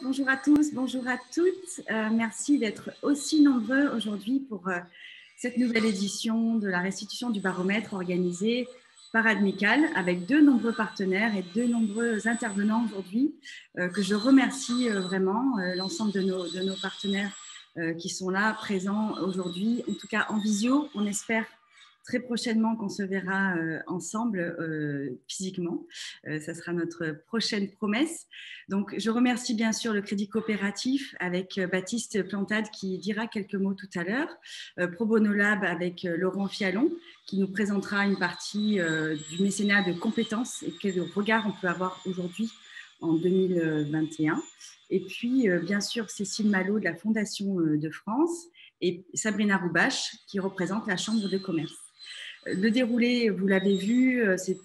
bonjour à tous, bonjour à toutes. Merci d'être aussi nombreux aujourd'hui pour cette nouvelle édition de la restitution du baromètre organisée par Admical avec de nombreux partenaires et de nombreux intervenants aujourd'hui que je remercie vraiment, l'ensemble de nos partenaires qui sont là, présents aujourd'hui, en tout cas en visio. On espère très prochainement qu'on se verra ensemble physiquement. Ça sera notre prochaine promesse. Donc, je remercie bien sûr le Crédit Coopératif avec Baptiste Plantade qui dira quelques mots tout à l'heure. Pro Bono Lab avec Laurent Fialon qui nous présentera une partie du mécénat de compétences et quel regard on peut avoir aujourd'hui en 2021. Et puis, bien sûr, Cécile Malo de la Fondation de France et Sabrina Roubache qui représente la Chambre de commerce. Le déroulé, vous l'avez vu, c'est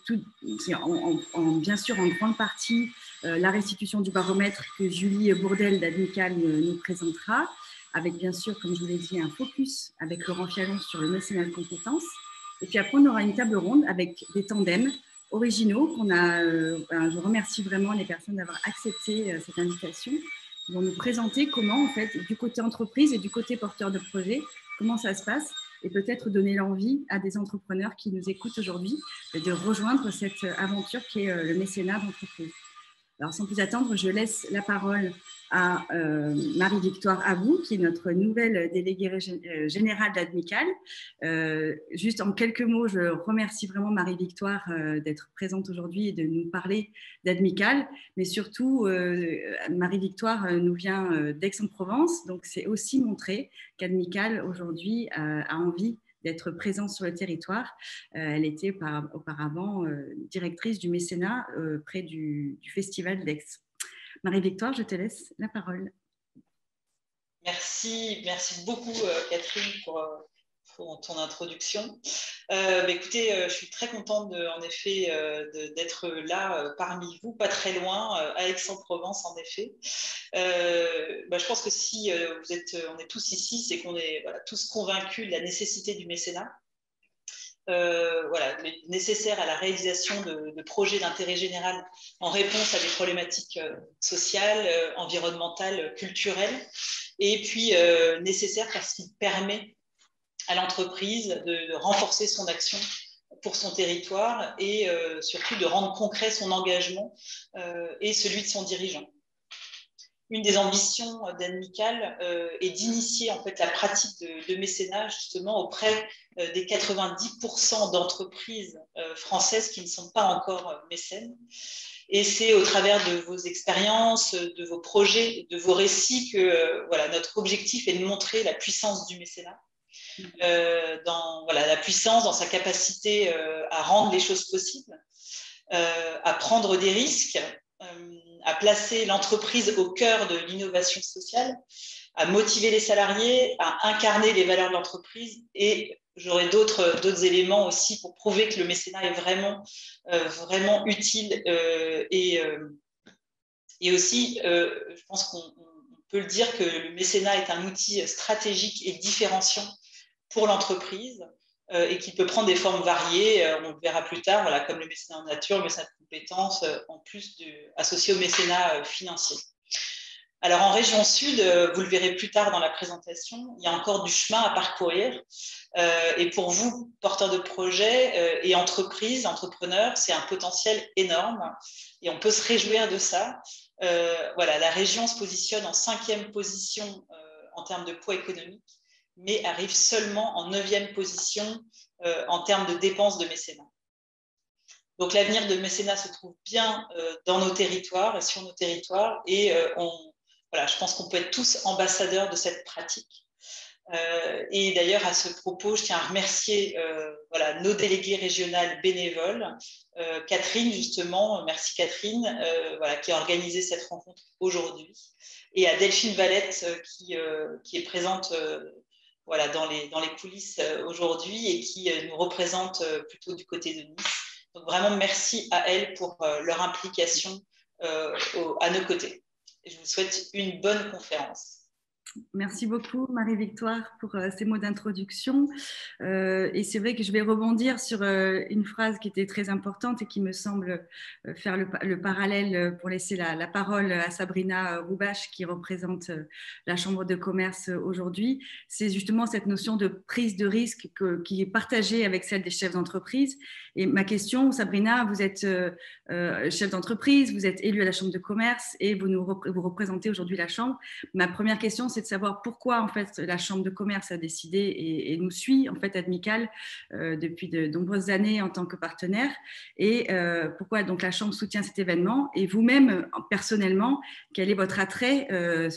bien sûr en grande partie la restitution du baromètre que Julie Bourdel d'Admical nous présentera, avec bien sûr, comme je vous l'ai dit, un focus avec Laurent Fialon sur le mécénat de compétences. Et puis après, on aura une table ronde avec des tandems originaux qu'on a. Je remercie vraiment les personnes d'avoir accepté cette invitation. Ils vont nous présenter comment, en fait, du côté entreprise et du côté porteur de projet, comment ça se passe et peut-être donner l'envie à des entrepreneurs qui nous écoutent aujourd'hui de rejoindre cette aventure qui est le mécénat d'entreprise. Alors, sans plus attendre, je laisse la parole à Marie-Victoire Abou, qui est notre nouvelle déléguée générale d'Admical. Juste en quelques mots, je remercie vraiment Marie-Victoire d'être présente aujourd'hui et de nous parler d'Admical. Mais surtout, Marie-Victoire nous vient d'Aix-en-Provence, donc c'est aussi montrer qu'Admical aujourd'hui a envie d'être présente sur le territoire. Elle était auparavant directrice du mécénat près du Festival d'Aix. Marie-Victoire, je te laisse la parole. Merci beaucoup Catherine pour ton introduction. Écoutez, je suis très contente en effet d'être là parmi vous, pas très loin, à Aix-en-Provence en effet. Je pense que si on est tous ici, c'est qu'on est tous convaincus de la nécessité du mécénat. Nécessaire à la réalisation de projets d'intérêt général en réponse à des problématiques sociales, environnementales, culturelles, et puis nécessaire parce qu'il permet à l'entreprise de renforcer son action pour son territoire et surtout de rendre concret son engagement et celui de son dirigeant. Une des ambitions d'Admical est d'initier en fait la pratique de mécénat justement auprès des 90% d'entreprises françaises qui ne sont pas encore mécènes. Et c'est au travers de vos expériences, de vos projets, de vos récits que notre objectif est de montrer la puissance du mécénat, la puissance dans sa capacité à rendre les choses possibles, à prendre des risques, à placer l'entreprise au cœur de l'innovation sociale, à motiver les salariés, à incarner les valeurs de l'entreprise. Et j'aurai d'autres éléments aussi pour prouver que le mécénat est vraiment utile. Et aussi, je pense qu'on peut le dire que le mécénat est un outil stratégique et différenciant pour l'entreprise et qui peut prendre des formes variées, on le verra plus tard, comme le mécénat en nature, le mécénat de compétences, en plus associé au mécénat financier. Alors en région sud, vous le verrez plus tard dans la présentation, il y a encore du chemin à parcourir. Et pour vous, porteurs de projets et entrepreneurs, c'est un potentiel énorme et on peut se réjouir de ça. La région se positionne en 5e position en termes de poids économique, mais arrive seulement en 9e position en termes de dépenses de mécénat. Donc l'avenir de mécénat se trouve bien dans nos territoires et sur nos territoires, et je pense qu'on peut être tous ambassadeurs de cette pratique. Et d'ailleurs, à ce propos, je tiens à remercier nos délégués régionales bénévoles, Catherine justement, merci Catherine, qui a organisé cette rencontre aujourd'hui, et à Delphine Valette qui est présente dans les coulisses aujourd'hui et qui nous représente plutôt du côté de Nice. Donc vraiment merci à elles pour leur implication à nos côtés. Et je vous souhaite une bonne conférence. Merci beaucoup, Marie-Victoire, pour ces mots d'introduction. Et c'est vrai que je vais rebondir sur une phrase qui était très importante et qui me semble faire le parallèle pour laisser la parole à Sabrina Roubache, qui représente la Chambre de commerce aujourd'hui. C'est justement cette notion de prise de risque qui est partagée avec celle des chefs d'entreprise. Et ma question, Sabrina, vous êtes chef d'entreprise, vous êtes élue à la Chambre de commerce et vous représentez aujourd'hui la Chambre. Ma première question, c'est de savoir pourquoi en fait la Chambre de commerce a décidé et nous suit en fait Admical depuis de nombreuses années en tant que partenaire et pourquoi donc la Chambre soutient cet événement et vous-même personnellement, quel est votre attrait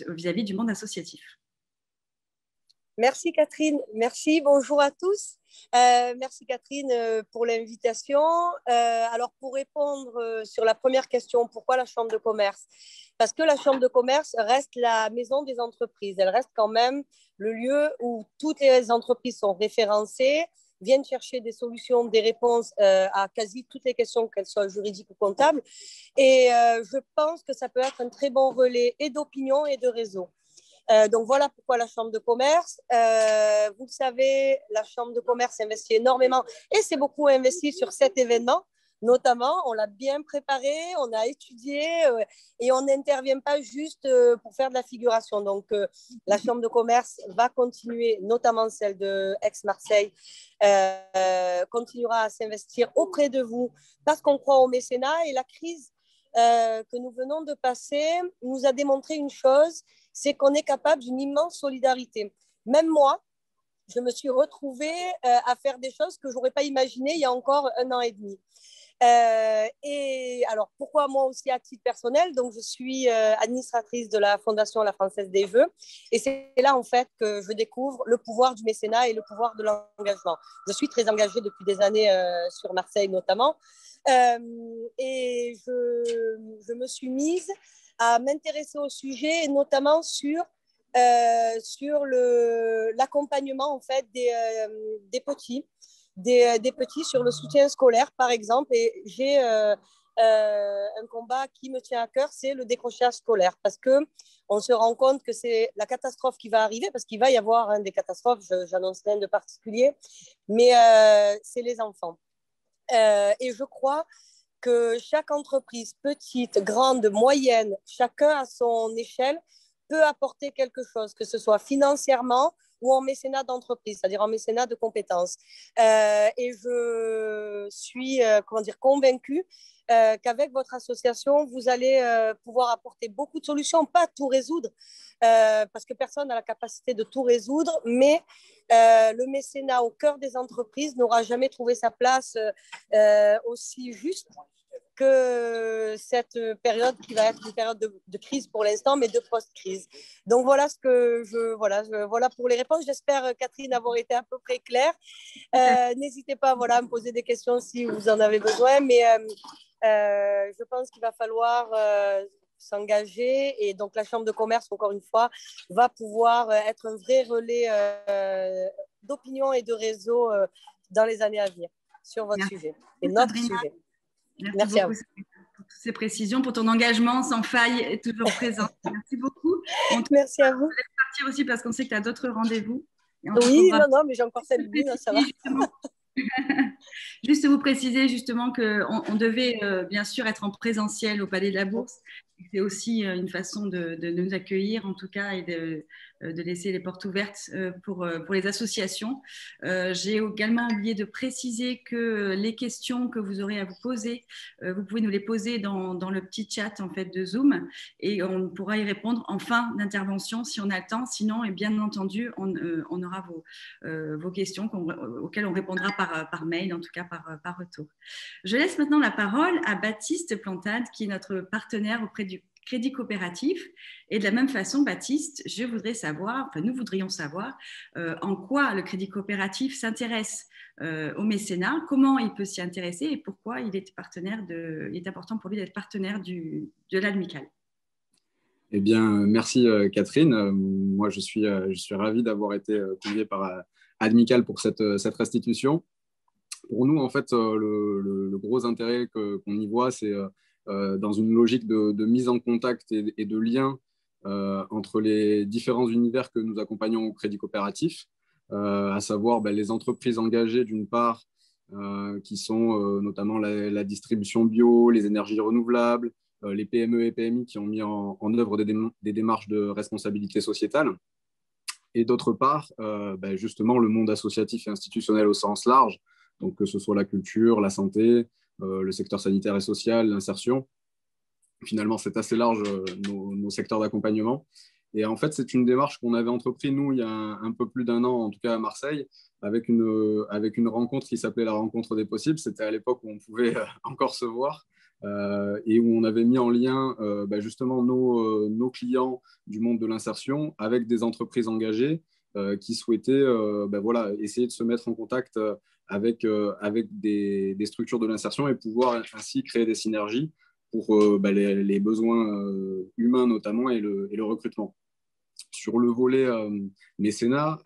vis-à-vis du monde associatif? Merci Catherine, merci, bonjour à tous. Merci Catherine pour l'invitation. Alors pour répondre sur la première question, pourquoi la Chambre de commerce? Parce que la Chambre de commerce reste la maison des entreprises. Elle reste quand même le lieu où toutes les entreprises sont référencées, viennent chercher des solutions, des réponses à quasi toutes les questions, qu'elles soient juridiques ou comptables. Et je pense que ça peut être un très bon relais et d'opinion et de réseau. Donc voilà pourquoi la Chambre de commerce. Vous le savez, la Chambre de commerce investit énormément et c'est beaucoup investi sur cet événement. Notamment, on l'a bien préparé, on a étudié et on n'intervient pas juste pour faire de la figuration. Donc, la Chambre de commerce va continuer, notamment celle de Aix-Marseille, continuera à s'investir auprès de vous parce qu'on croit au mécénat et la crise que nous venons de passer nous a démontré une chose, c'est qu'on est capable d'une immense solidarité. Même moi, je me suis retrouvée à faire des choses que je n'aurais pas imaginées il y a encore 1 an et demi. Et alors, pourquoi moi aussi à titre personnel? Donc, je suis administratrice de la Fondation La Française des Jeux. Et c'est là, en fait, que je découvre le pouvoir du mécénat et le pouvoir de l'engagement. Je suis très engagée depuis des années sur Marseille, notamment. Et je me suis mise à m'intéresser au sujet, et notamment sur l'accompagnement en fait, des petits. Des petits sur le soutien scolaire, par exemple. Et j'ai un combat qui me tient à cœur, c'est le décrochage scolaire. Parce qu'on se rend compte que c'est la catastrophe qui va arriver, parce qu'il va y avoir des catastrophes, j'annonce rien de particulier, mais c'est les enfants. Et je crois que chaque entreprise, petite, grande, moyenne, chacun à son échelle, peut apporter quelque chose, que ce soit financièrement ou en mécénat d'entreprise, c'est-à-dire en mécénat de compétences. Et je suis convaincue qu'avec votre association, vous allez pouvoir apporter beaucoup de solutions, pas tout résoudre, parce que personne n'a la capacité de tout résoudre, mais le mécénat au cœur des entreprises n'aura jamais trouvé sa place aussi juste que cette période qui va être une période de crise pour l'instant, mais de post-crise. Donc voilà ce que voilà pour les réponses. J'espère, Catherine, avoir été à peu près claire. N'hésitez pas à me poser des questions si vous en avez besoin, mais je pense qu'il va falloir s'engager et donc la Chambre de commerce, encore une fois, va pouvoir être un vrai relais d'opinion et de réseau dans les années à venir sur votre sujet et notre sujet. Merci beaucoup pour toutes ces précisions, pour ton engagement sans faille et toujours présent. Merci beaucoup. Merci à vous. On te laisse partir aussi parce qu'on sait que tu as d'autres rendez-vous. Oui, non, mais j'ai encore 5 minutes, ça va. Juste vous préciser justement qu'on devait bien sûr être en présentiel au Palais de la Bourse. C'est aussi une façon de nous accueillir en tout cas et de laisser les portes ouvertes pour les associations. J'ai également oublié de préciser que les questions que vous aurez à vous poser, vous pouvez nous les poser dans le petit chat en fait de Zoom et on pourra y répondre en fin d'intervention si on a le temps. Sinon, et bien entendu, on aura vos questions auxquelles on répondra par mail, en tout cas par retour. Je laisse maintenant la parole à Baptiste Plantade, qui est notre partenaire auprès du Crédit Coopératif. Et de la même façon, Baptiste, nous voudrions savoir en quoi le Crédit Coopératif s'intéresse au mécénat, comment il peut s'y intéresser et pourquoi il est important pour lui d'être partenaire de l'Admical. Eh bien, merci Catherine. Moi, je suis ravi d'avoir été convié par Admical pour cette restitution. Pour nous, en fait, le gros intérêt qu'on y voit, c'est dans une logique de mise en contact et de lien entre les différents univers que nous accompagnons au Crédit Coopératif, à savoir les entreprises engagées d'une part, qui sont notamment la distribution bio, les énergies renouvelables, les PME et PMI qui ont mis en œuvre des démarches de responsabilité sociétale. Et d'autre part, justement, le monde associatif et institutionnel au sens large, donc que ce soit la culture, la santé, le secteur sanitaire et social, l'insertion. Finalement, c'est assez large, nos secteurs d'accompagnement. Et en fait, c'est une démarche qu'on avait entreprise, nous, il y a un peu plus d'1 an, en tout cas à Marseille, avec une rencontre qui s'appelait la rencontre des possibles. C'était à l'époque où on pouvait encore se voir et où on avait mis en lien justement nos clients du monde de l'insertion avec des entreprises engagées qui souhaitaient essayer de se mettre en contact avec des structures de l'insertion et pouvoir ainsi créer des synergies pour les besoins humains notamment et le recrutement. Sur le volet mécénat,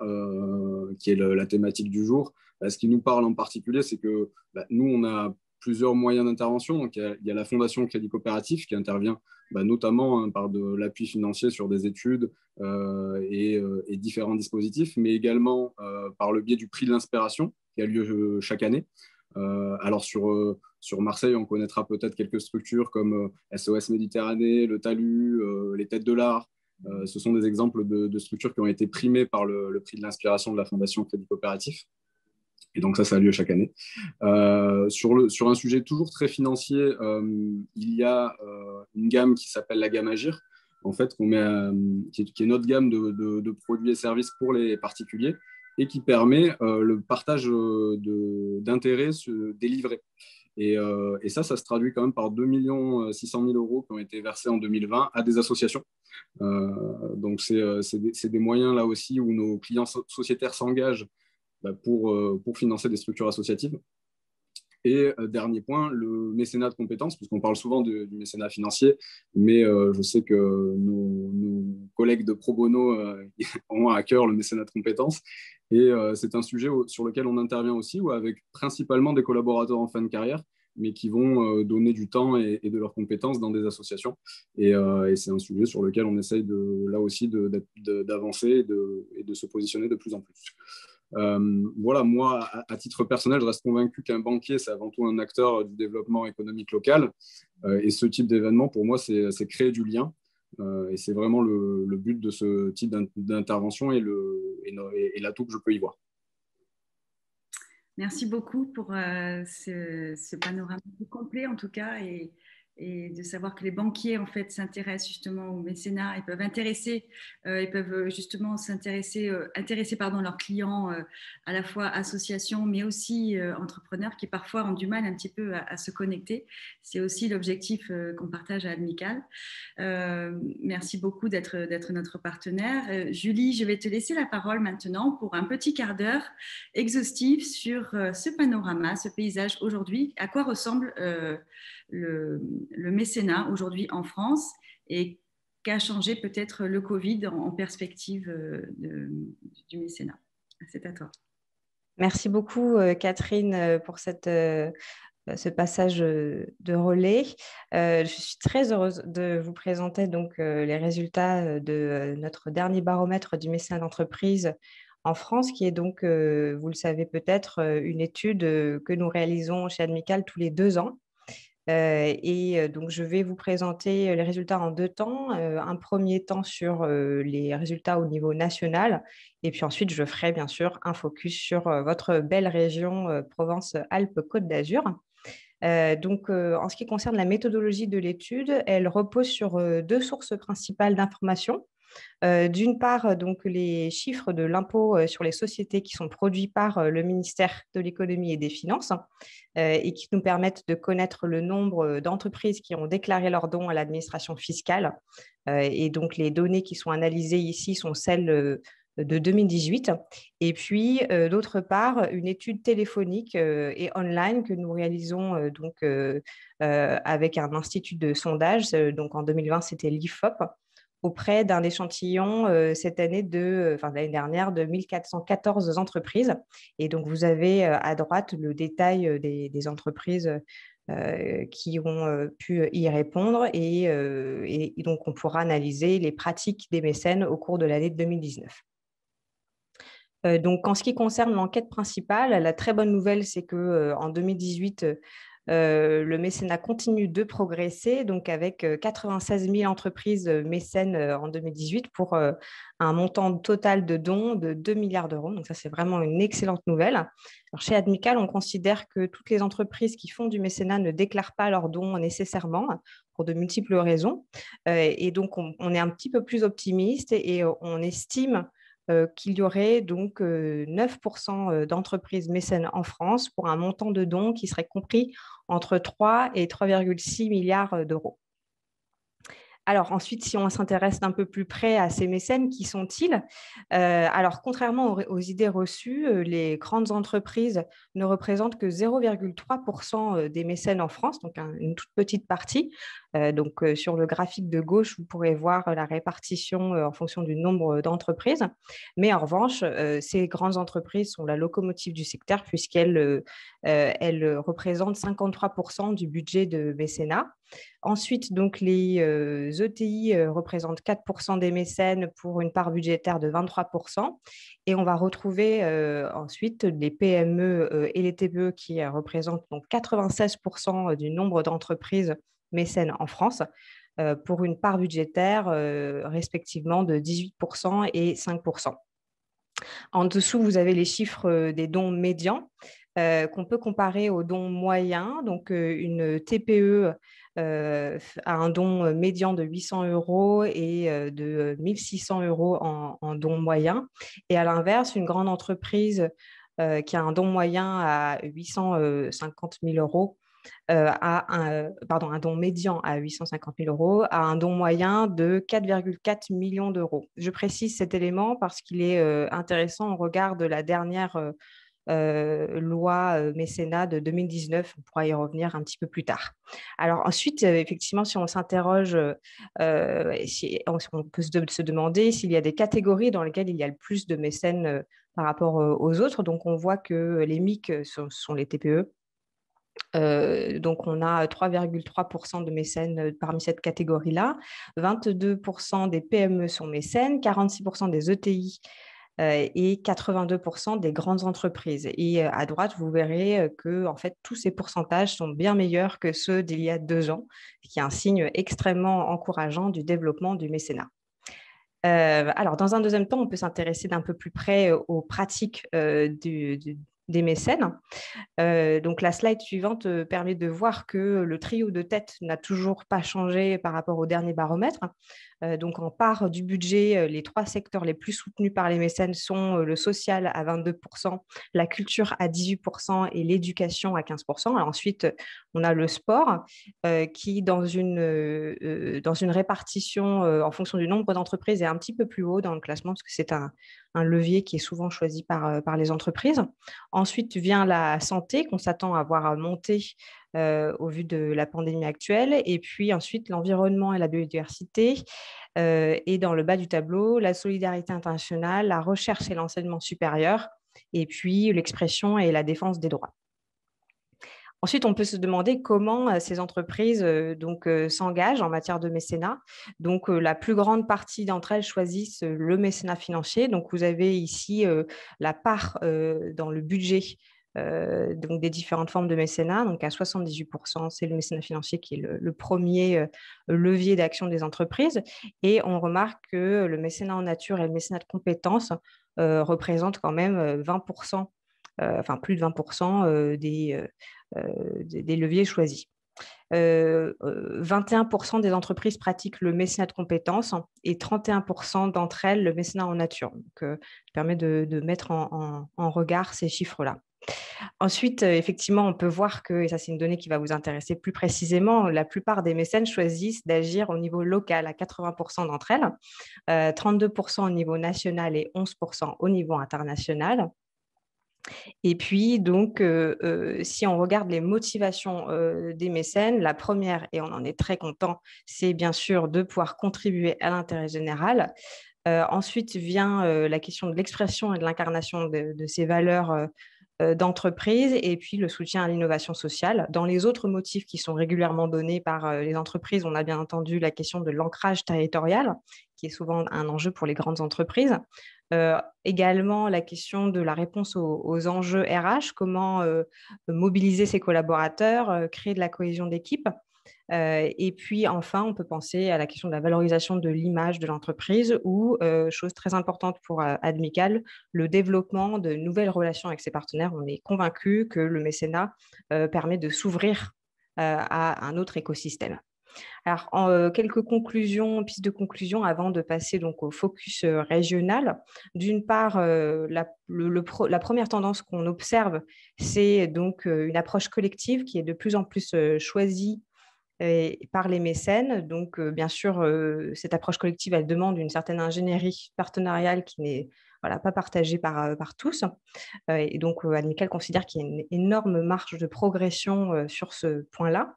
qui est la thématique du jour, ce qui nous parle en particulier, c'est que nous, on a plusieurs moyens d'intervention. Donc, il y a la Fondation Crédit Coopératif qui intervient notamment par de l'appui financier sur des études et différents dispositifs, mais également par le biais du prix de l'inspiration qui a lieu chaque année. Alors sur Marseille, on connaîtra peut-être quelques structures comme SOS Méditerranée, le Talus, les Têtes de l'Art. Ce sont des exemples de structures qui ont été primées par le prix de l'inspiration de la Fondation Crédit Coopératif. Et donc ça a lieu chaque année. Sur un sujet toujours très financier, il y a une gamme qui s'appelle la gamme Agir, en fait, qui est notre gamme de produits et services pour les particuliers et qui permet le partage d'intérêts délivrés. Et ça se traduit quand même par 2 600 000 € qui ont été versés en 2020 à des associations. Donc, c'est des moyens là aussi où nos clients sociétaires s'engagent pour financer des structures associatives. Et dernier point, le mécénat de compétences, puisqu'on parle souvent du mécénat financier, mais je sais que nos collègues de Pro Bono ont à cœur le mécénat de compétences. Et c'est un sujet sur lequel on intervient aussi, avec principalement des collaborateurs en fin de carrière, mais qui vont donner du temps et de leurs compétences dans des associations. Et c'est un sujet sur lequel on essaye là aussi d'avancer et de se positionner de plus en plus. Voilà, moi, à titre personnel, je reste convaincu qu'un banquier, c'est avant tout un acteur du développement économique local. Et ce type d'événement, pour moi, c'est créer du lien. Et c'est vraiment le but de ce type d'intervention et l'atout que je peux y voir. Merci beaucoup pour ce panorama plus complet, en tout cas, et de savoir que les banquiers en fait s'intéressent justement au mécénat et peuvent intéresser leurs clients à la fois associations mais aussi entrepreneurs qui parfois ont du mal un petit peu à se connecter. C'est aussi l'objectif qu'on partage à Admical. Merci beaucoup d'être notre partenaire. Julie, je vais te laisser la parole maintenant pour un petit quart d'heure exhaustif sur ce panorama, ce paysage aujourd'hui, à quoi ressemble le mécénat aujourd'hui en France et qu'a changé peut-être le Covid en perspective du mécénat. C'est à toi. Merci beaucoup Catherine pour ce passage de relais. Je suis très heureuse de vous présenter donc les résultats de notre dernier baromètre du mécénat d'entreprise en France, qui est donc, vous le savez peut-être, une étude que nous réalisons chez Admical tous les 2 ans. Donc, je vais vous présenter les résultats en 2 temps. Un premier temps sur les résultats au niveau national. Et puis ensuite, je ferai bien sûr un focus sur votre belle région Provence-Alpes-Côte d'Azur. En ce qui concerne la méthodologie de l'étude, elle repose sur 2 sources principales d'information. D'une part, donc, les chiffres de l'impôt sur les sociétés qui sont produits par le ministère de l'économie et des finances et qui nous permettent de connaître le nombre d'entreprises qui ont déclaré leurs dons à l'administration fiscale. Et donc, les données qui sont analysées ici sont celles de 2018. Et puis, d'autre part, une étude téléphonique et online que nous réalisons avec un institut de sondage. Donc, en 2020, c'était l'IFOP, auprès d'un échantillon l'année dernière de 1414 entreprises. Et donc, vous avez à droite le détail des entreprises qui ont pu y répondre et donc on pourra analyser les pratiques des mécènes au cours de l'année 2019. Donc, en ce qui concerne l'enquête principale, la très bonne nouvelle, c'est qu'en 2018, le mécénat continue de progresser, donc avec 96 000 entreprises mécènes en 2018 pour un montant total de dons de 2 milliards d'euros. Donc ça, c'est vraiment une excellente nouvelle. Alors, chez Admical, on considère que toutes les entreprises qui font du mécénat ne déclarent pas leurs dons nécessairement pour de multiples raisons. Et donc, on est un petit peu plus optimiste et on estime qu'il y aurait donc 9% d'entreprises mécènes en France pour un montant de dons qui serait compris entre 3 et 3,6 milliards d'euros. Alors ensuite, si on s'intéresse d'un peu plus près à ces mécènes, qui sont-ils? Alors, contrairement aux idées reçues, les grandes entreprises ne représentent que 0,3% des mécènes en France, donc une toute petite partie. Sur le graphique de gauche, vous pourrez voir la répartition en fonction du nombre d'entreprises. Mais en revanche, ces grandes entreprises sont la locomotive du secteur puisqu'elles représentent 53% du budget de mécénat. Ensuite, donc, les ETI représentent 4% des mécènes pour une part budgétaire de 23%. Et on va retrouver ensuite les PME et les TPE qui représentent donc 96% du nombre d'entreprises mécènes en France pour une part budgétaire respectivement de 18% et 5%. En dessous, vous avez les chiffres des dons médians qu'on peut comparer aux dons moyens. Donc, une TPE a un don médian de 800 € et de 1 600 € en don moyen. Et à l'inverse, une grande entreprise qui a un don moyen à 850 000 € un don médian à 850 000 €, à un don moyen de 4,4 millions d'euros. Je précise cet élément parce qu'il est intéressant au regard de la dernière loi mécénat de 2019. On pourra y revenir un petit peu plus tard. Alors ensuite, effectivement, si on s'interroge, on peut se demander s'il y a des catégories dans lesquelles il y a le plus de mécènes par rapport aux autres. Donc on voit que les MIC sont les TPE. Donc, on a 3,3% de mécènes parmi cette catégorie-là. 22% des PME sont mécènes, 46% des ETI et 82% des grandes entreprises. Et à droite, vous verrez que en fait, tous ces pourcentages sont bien meilleurs que ceux d'il y a 2 ans, ce qui est un signe extrêmement encourageant du développement du mécénat. Alors, dans un deuxième temps, on peut s'intéresser d'un peu plus près aux pratiques des mécènes. Donc, la slide suivante permet de voir que le trio de tête n'a toujours pas changé par rapport au dernier baromètre. Donc, en part du budget, les 3 secteurs les plus soutenus par les mécènes sont le social à 22%, la culture à 18% et l'éducation à 15%. Alors, ensuite, on a le sport qui, dans une répartition en fonction du nombre d'entreprises, est un petit peu plus haut dans le classement parce que c'est un levier qui est souvent choisi par les entreprises. Ensuite vient la santé, qu'on s'attend à voir monter au vu de la pandémie actuelle. Et puis ensuite, l'environnement et la biodiversité. Et dans le bas du tableau, la solidarité internationale, la recherche et l'enseignement supérieur. Et puis l'expression et la défense des droits. Ensuite, on peut se demander comment ces entreprises s'engagent en matière de mécénat. Donc, la plus grande partie d'entre elles choisissent le mécénat financier. Donc, vous avez ici la part dans le budget donc des différentes formes de mécénat. Donc, à 78%, c'est le mécénat financier qui est le premier levier d'action des entreprises. Et on remarque que le mécénat en nature et le mécénat de compétences représentent quand même 20%, plus de 20% des leviers choisis. 21% des entreprises pratiquent le mécénat de compétences et 31% d'entre elles le mécénat en nature. Donc, ça permet de mettre en regard ces chiffres-là. Ensuite, effectivement, on peut voir que, et ça c'est une donnée qui va vous intéresser plus précisément, la plupart des mécènes choisissent d'agir au niveau local à 80% d'entre elles, 32% au niveau national et 11% au niveau international. Et puis, donc, si on regarde les motivations des mécènes, la première, et on en est très content, c'est bien sûr de pouvoir contribuer à l'intérêt général. Ensuite vient la question de l'expression et de l'incarnation de ces valeurs d'entreprise et puis le soutien à l'innovation sociale. Dans les autres motifs qui sont régulièrement donnés par les entreprises, on a bien entendu la question de l'ancrage territorial, qui est souvent un enjeu pour les grandes entreprises. Également la question de la réponse aux enjeux RH, comment mobiliser ses collaborateurs, créer de la cohésion d'équipe. Et puis enfin, on peut penser à la question de la valorisation de l'image de l'entreprise ou, chose très importante pour Admical, le développement de nouvelles relations avec ses partenaires. On est convaincu que le mécénat permet de s'ouvrir à un autre écosystème. Alors, quelques conclusions, pistes de conclusion avant de passer donc au focus régional. D'une part, la première tendance qu'on observe, c'est donc une approche collective qui est de plus en plus choisie par les mécènes. Donc, bien sûr, cette approche collective, elle demande une certaine ingénierie partenariale qui n'est pas partagée par tous. Et donc, Admical considère qu'il y a une énorme marge de progression sur ce point-là.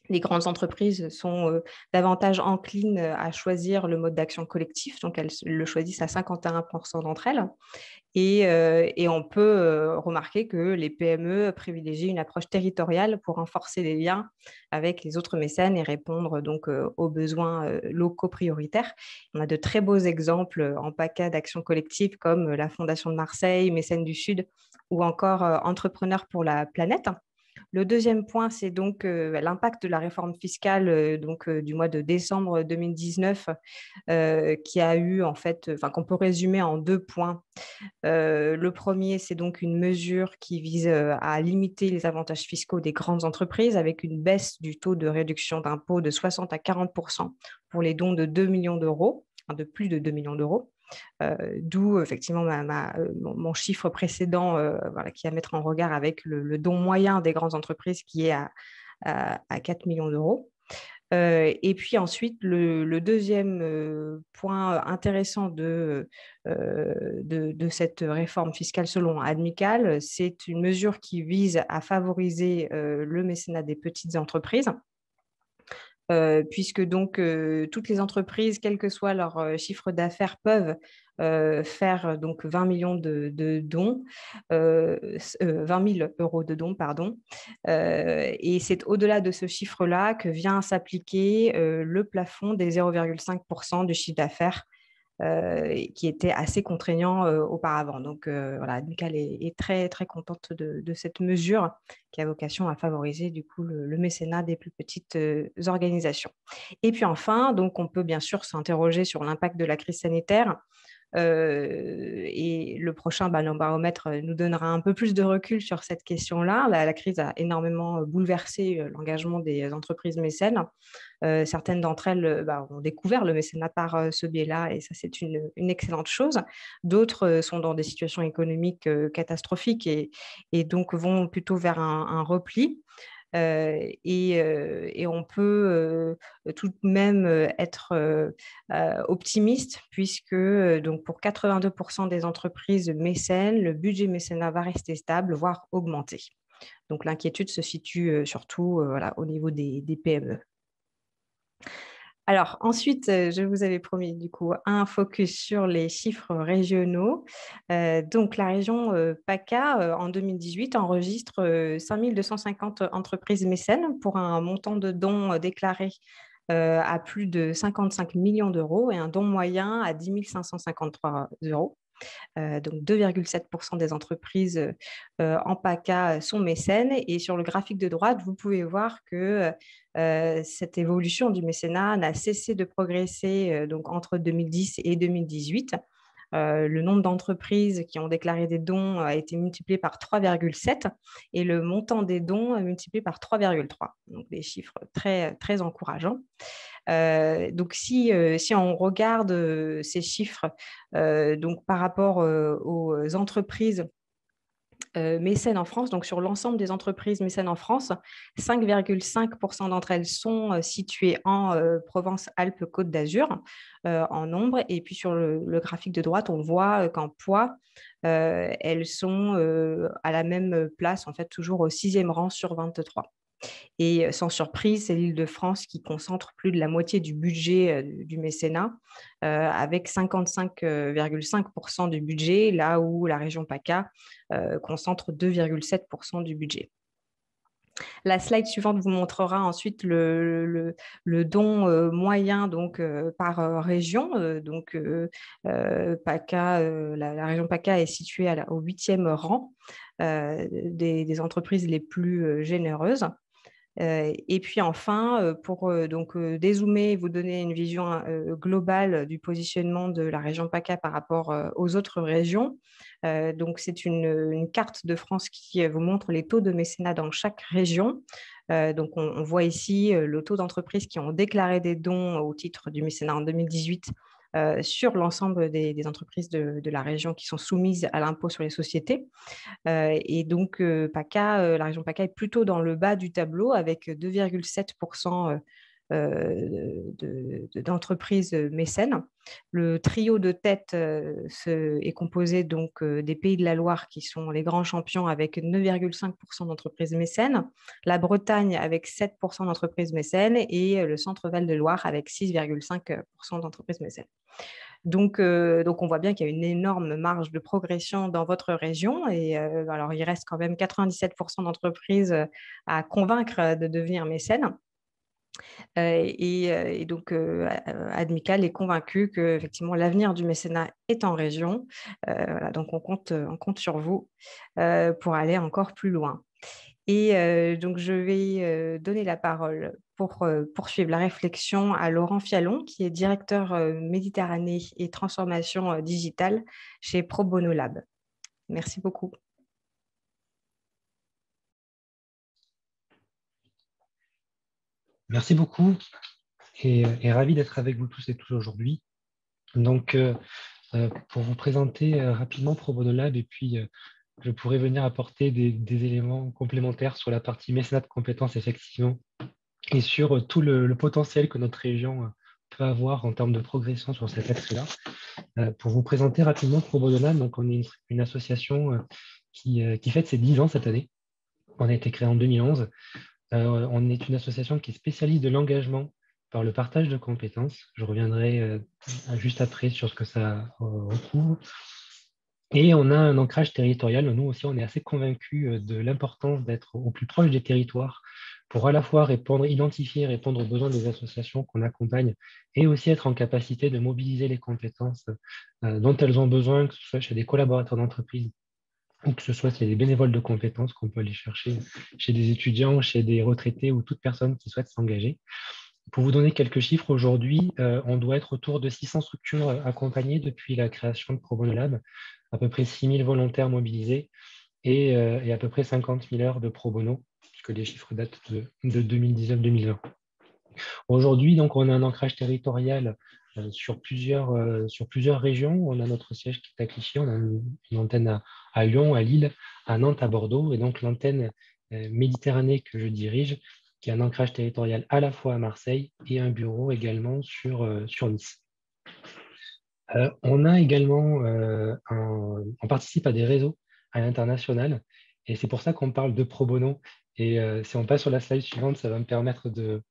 Les grandes entreprises sont davantage enclines à choisir le mode d'action collectif, donc elles le choisissent à 51% d'entre elles. Et on peut remarquer que les PME privilégient une approche territoriale pour renforcer les liens avec les autres mécènes et répondre donc aux besoins locaux prioritaires. On a de très beaux exemples en PACA d'action collective comme la Fondation de Marseille, Mécènes du Sud ou encore Entrepreneurs pour la planète. Le deuxième point, c'est donc l'impact de la réforme fiscale du mois de décembre 2019 qui a eu en fait, qu'on peut résumer en 2 points. Le premier, c'est donc une mesure qui vise à limiter les avantages fiscaux des grandes entreprises avec une baisse du taux de réduction d'impôt de 60 à 40% pour les dons de 2 millions d'euros, de plus de 2 millions d'euros. D'où effectivement mon chiffre précédent qui est à mettre en regard avec le don moyen des grandes entreprises qui est à 4 millions d'euros. Et puis ensuite, le deuxième point intéressant de cette réforme fiscale selon Admical, c'est une mesure qui vise à favoriser le mécénat des petites entreprises. Puisque donc toutes les entreprises, quel que soit leur chiffre d'affaires, peuvent faire donc 20 millions de dons, 20 000 euros de dons, pardon. Et c'est au-delà de ce chiffre-là que vient s'appliquer le plafond des 0,5% du chiffre d'affaires qui était assez contraignant auparavant. Donc, Admical est très, très contente de cette mesure qui a vocation à favoriser du coup le mécénat des plus petites organisations. Et puis enfin, donc, on peut bien sûr s'interroger sur l'impact de la crise sanitaire. Et le prochain baromètre nous donnera un peu plus de recul sur cette question-là. La crise a énormément bouleversé l'engagement des entreprises mécènes. Certaines d'entre elles ont découvert le mécénat par ce biais-là, et ça, c'est une excellente chose. D'autres sont dans des situations économiques catastrophiques et donc vont plutôt vers un repli. Et on peut tout de même être optimiste puisque donc pour 82% des entreprises mécènes, le budget mécénat va rester stable, voire augmenter. Donc l'inquiétude se situe surtout au niveau des PME. Alors ensuite, je vous avais promis du coup un focus sur les chiffres régionaux. Donc la région PACA en 2018 enregistre 5 250 entreprises mécènes pour un montant de dons déclarés à plus de 55 millions d'euros et un don moyen à 10 553 euros. Donc 2,7% des entreprises en PACA sont mécènes. Et sur le graphique de droite, vous pouvez voir que cette évolution du mécénat n'a cessé de progresser donc entre 2010 et 2018. Le nombre d'entreprises qui ont déclaré des dons a été multiplié par 3,7 et le montant des dons multiplié par 3,3. Donc des chiffres très, très encourageants. Donc si on regarde ces chiffres donc par rapport aux entreprises mécènes en France, donc sur l'ensemble des entreprises mécènes en France, 5,5% d'entre elles sont situées en Provence-Alpes-Côte d'Azur en nombre. Et puis sur le graphique de droite, on voit qu'en poids, elles sont à la même place, en fait, toujours au 6e rang sur 23. Et sans surprise, c'est l'Île-de-France qui concentre plus de la moitié du budget du mécénat, avec 55,5% du budget, là où la région PACA concentre 2,7% du budget. La slide suivante vous montrera ensuite le don moyen donc, par région. PACA, la région PACA est située au 8e rang des entreprises les plus généreuses. Et puis enfin, pour dézoomer et vous donner une vision globale du positionnement de la région PACA par rapport aux autres régions, donc c'est une carte de France qui vous montre les taux de mécénat dans chaque région. Donc on voit ici le taux d'entreprises qui ont déclaré des dons au titre du mécénat en 2018 sur l'ensemble des entreprises de la région qui sont soumises à l'impôt sur les sociétés. Et donc, PACA, la région PACA est plutôt dans le bas du tableau avec 2,7% d'entreprises mécènes. Le trio de tête est composé donc des Pays de la Loire qui sont les grands champions avec 9,5% d'entreprises mécènes, la Bretagne avec 7% d'entreprises mécènes et le Centre-Val de Loire avec 6,5% d'entreprises mécènes. Donc, on voit bien qu'il y a une énorme marge de progression dans votre région. Et alors, il reste quand même 97% d'entreprises à convaincre de devenir mécènes. Donc, Admical est convaincu que effectivement l'avenir du mécénat est en région. Voilà, donc, on compte sur vous pour aller encore plus loin. Et donc, je vais donner la parole pour poursuivre la réflexion à Laurent Fialon, qui est directeur Méditerranée et transformation digitale chez Pro Bono Lab. Merci beaucoup. Merci beaucoup et ravi d'être avec vous tous et toutes aujourd'hui. Donc, pour vous présenter rapidement Pro Bono Lab et puis je pourrais venir apporter des éléments complémentaires sur la partie mécénat de compétences, effectivement, et sur tout le potentiel que notre région peut avoir en termes de progression sur cet axe-là. Pour vous présenter rapidement Pro Bono Lab, donc on est une association qui fête ses 10 ans cette année. On a été créé en 2011. On est une association qui est spécialiste de l'engagement par le partage de compétences. Je reviendrai juste après sur ce que ça recouvre. Et on a un ancrage territorial. Nous aussi, on est assez convaincus de l'importance d'être au plus proche des territoires pour à la fois identifier, répondre aux besoins des associations qu'on accompagne et aussi être en capacité de mobiliser les compétences dont elles ont besoin, que ce soit chez des collaborateurs d'entreprise ou que ce soit chez des bénévoles de compétences qu'on peut aller chercher chez des étudiants, chez des retraités ou toute personne qui souhaite s'engager. Pour vous donner quelques chiffres, aujourd'hui, on doit être autour de 600 structures accompagnées depuis la création de Pro Bono Lab, à peu près 6 000 volontaires mobilisés et à peu près 50 000 heures de pro bono, puisque les chiffres datent de 2019-2020. Aujourd'hui, donc, on a un ancrage territorial sur plusieurs régions. On a notre siège qui est à Clichy, on a une antenne à Lyon, à Lille, à Nantes, à Bordeaux, et donc l'antenne Méditerranée que je dirige, qui a un ancrage territorial à la fois à Marseille et un bureau également sur Nice. On a également, on participe à des réseaux à l'international, et c'est pour ça qu'on parle de pro bono. Et si on passe sur la slide suivante, ça va me permettre de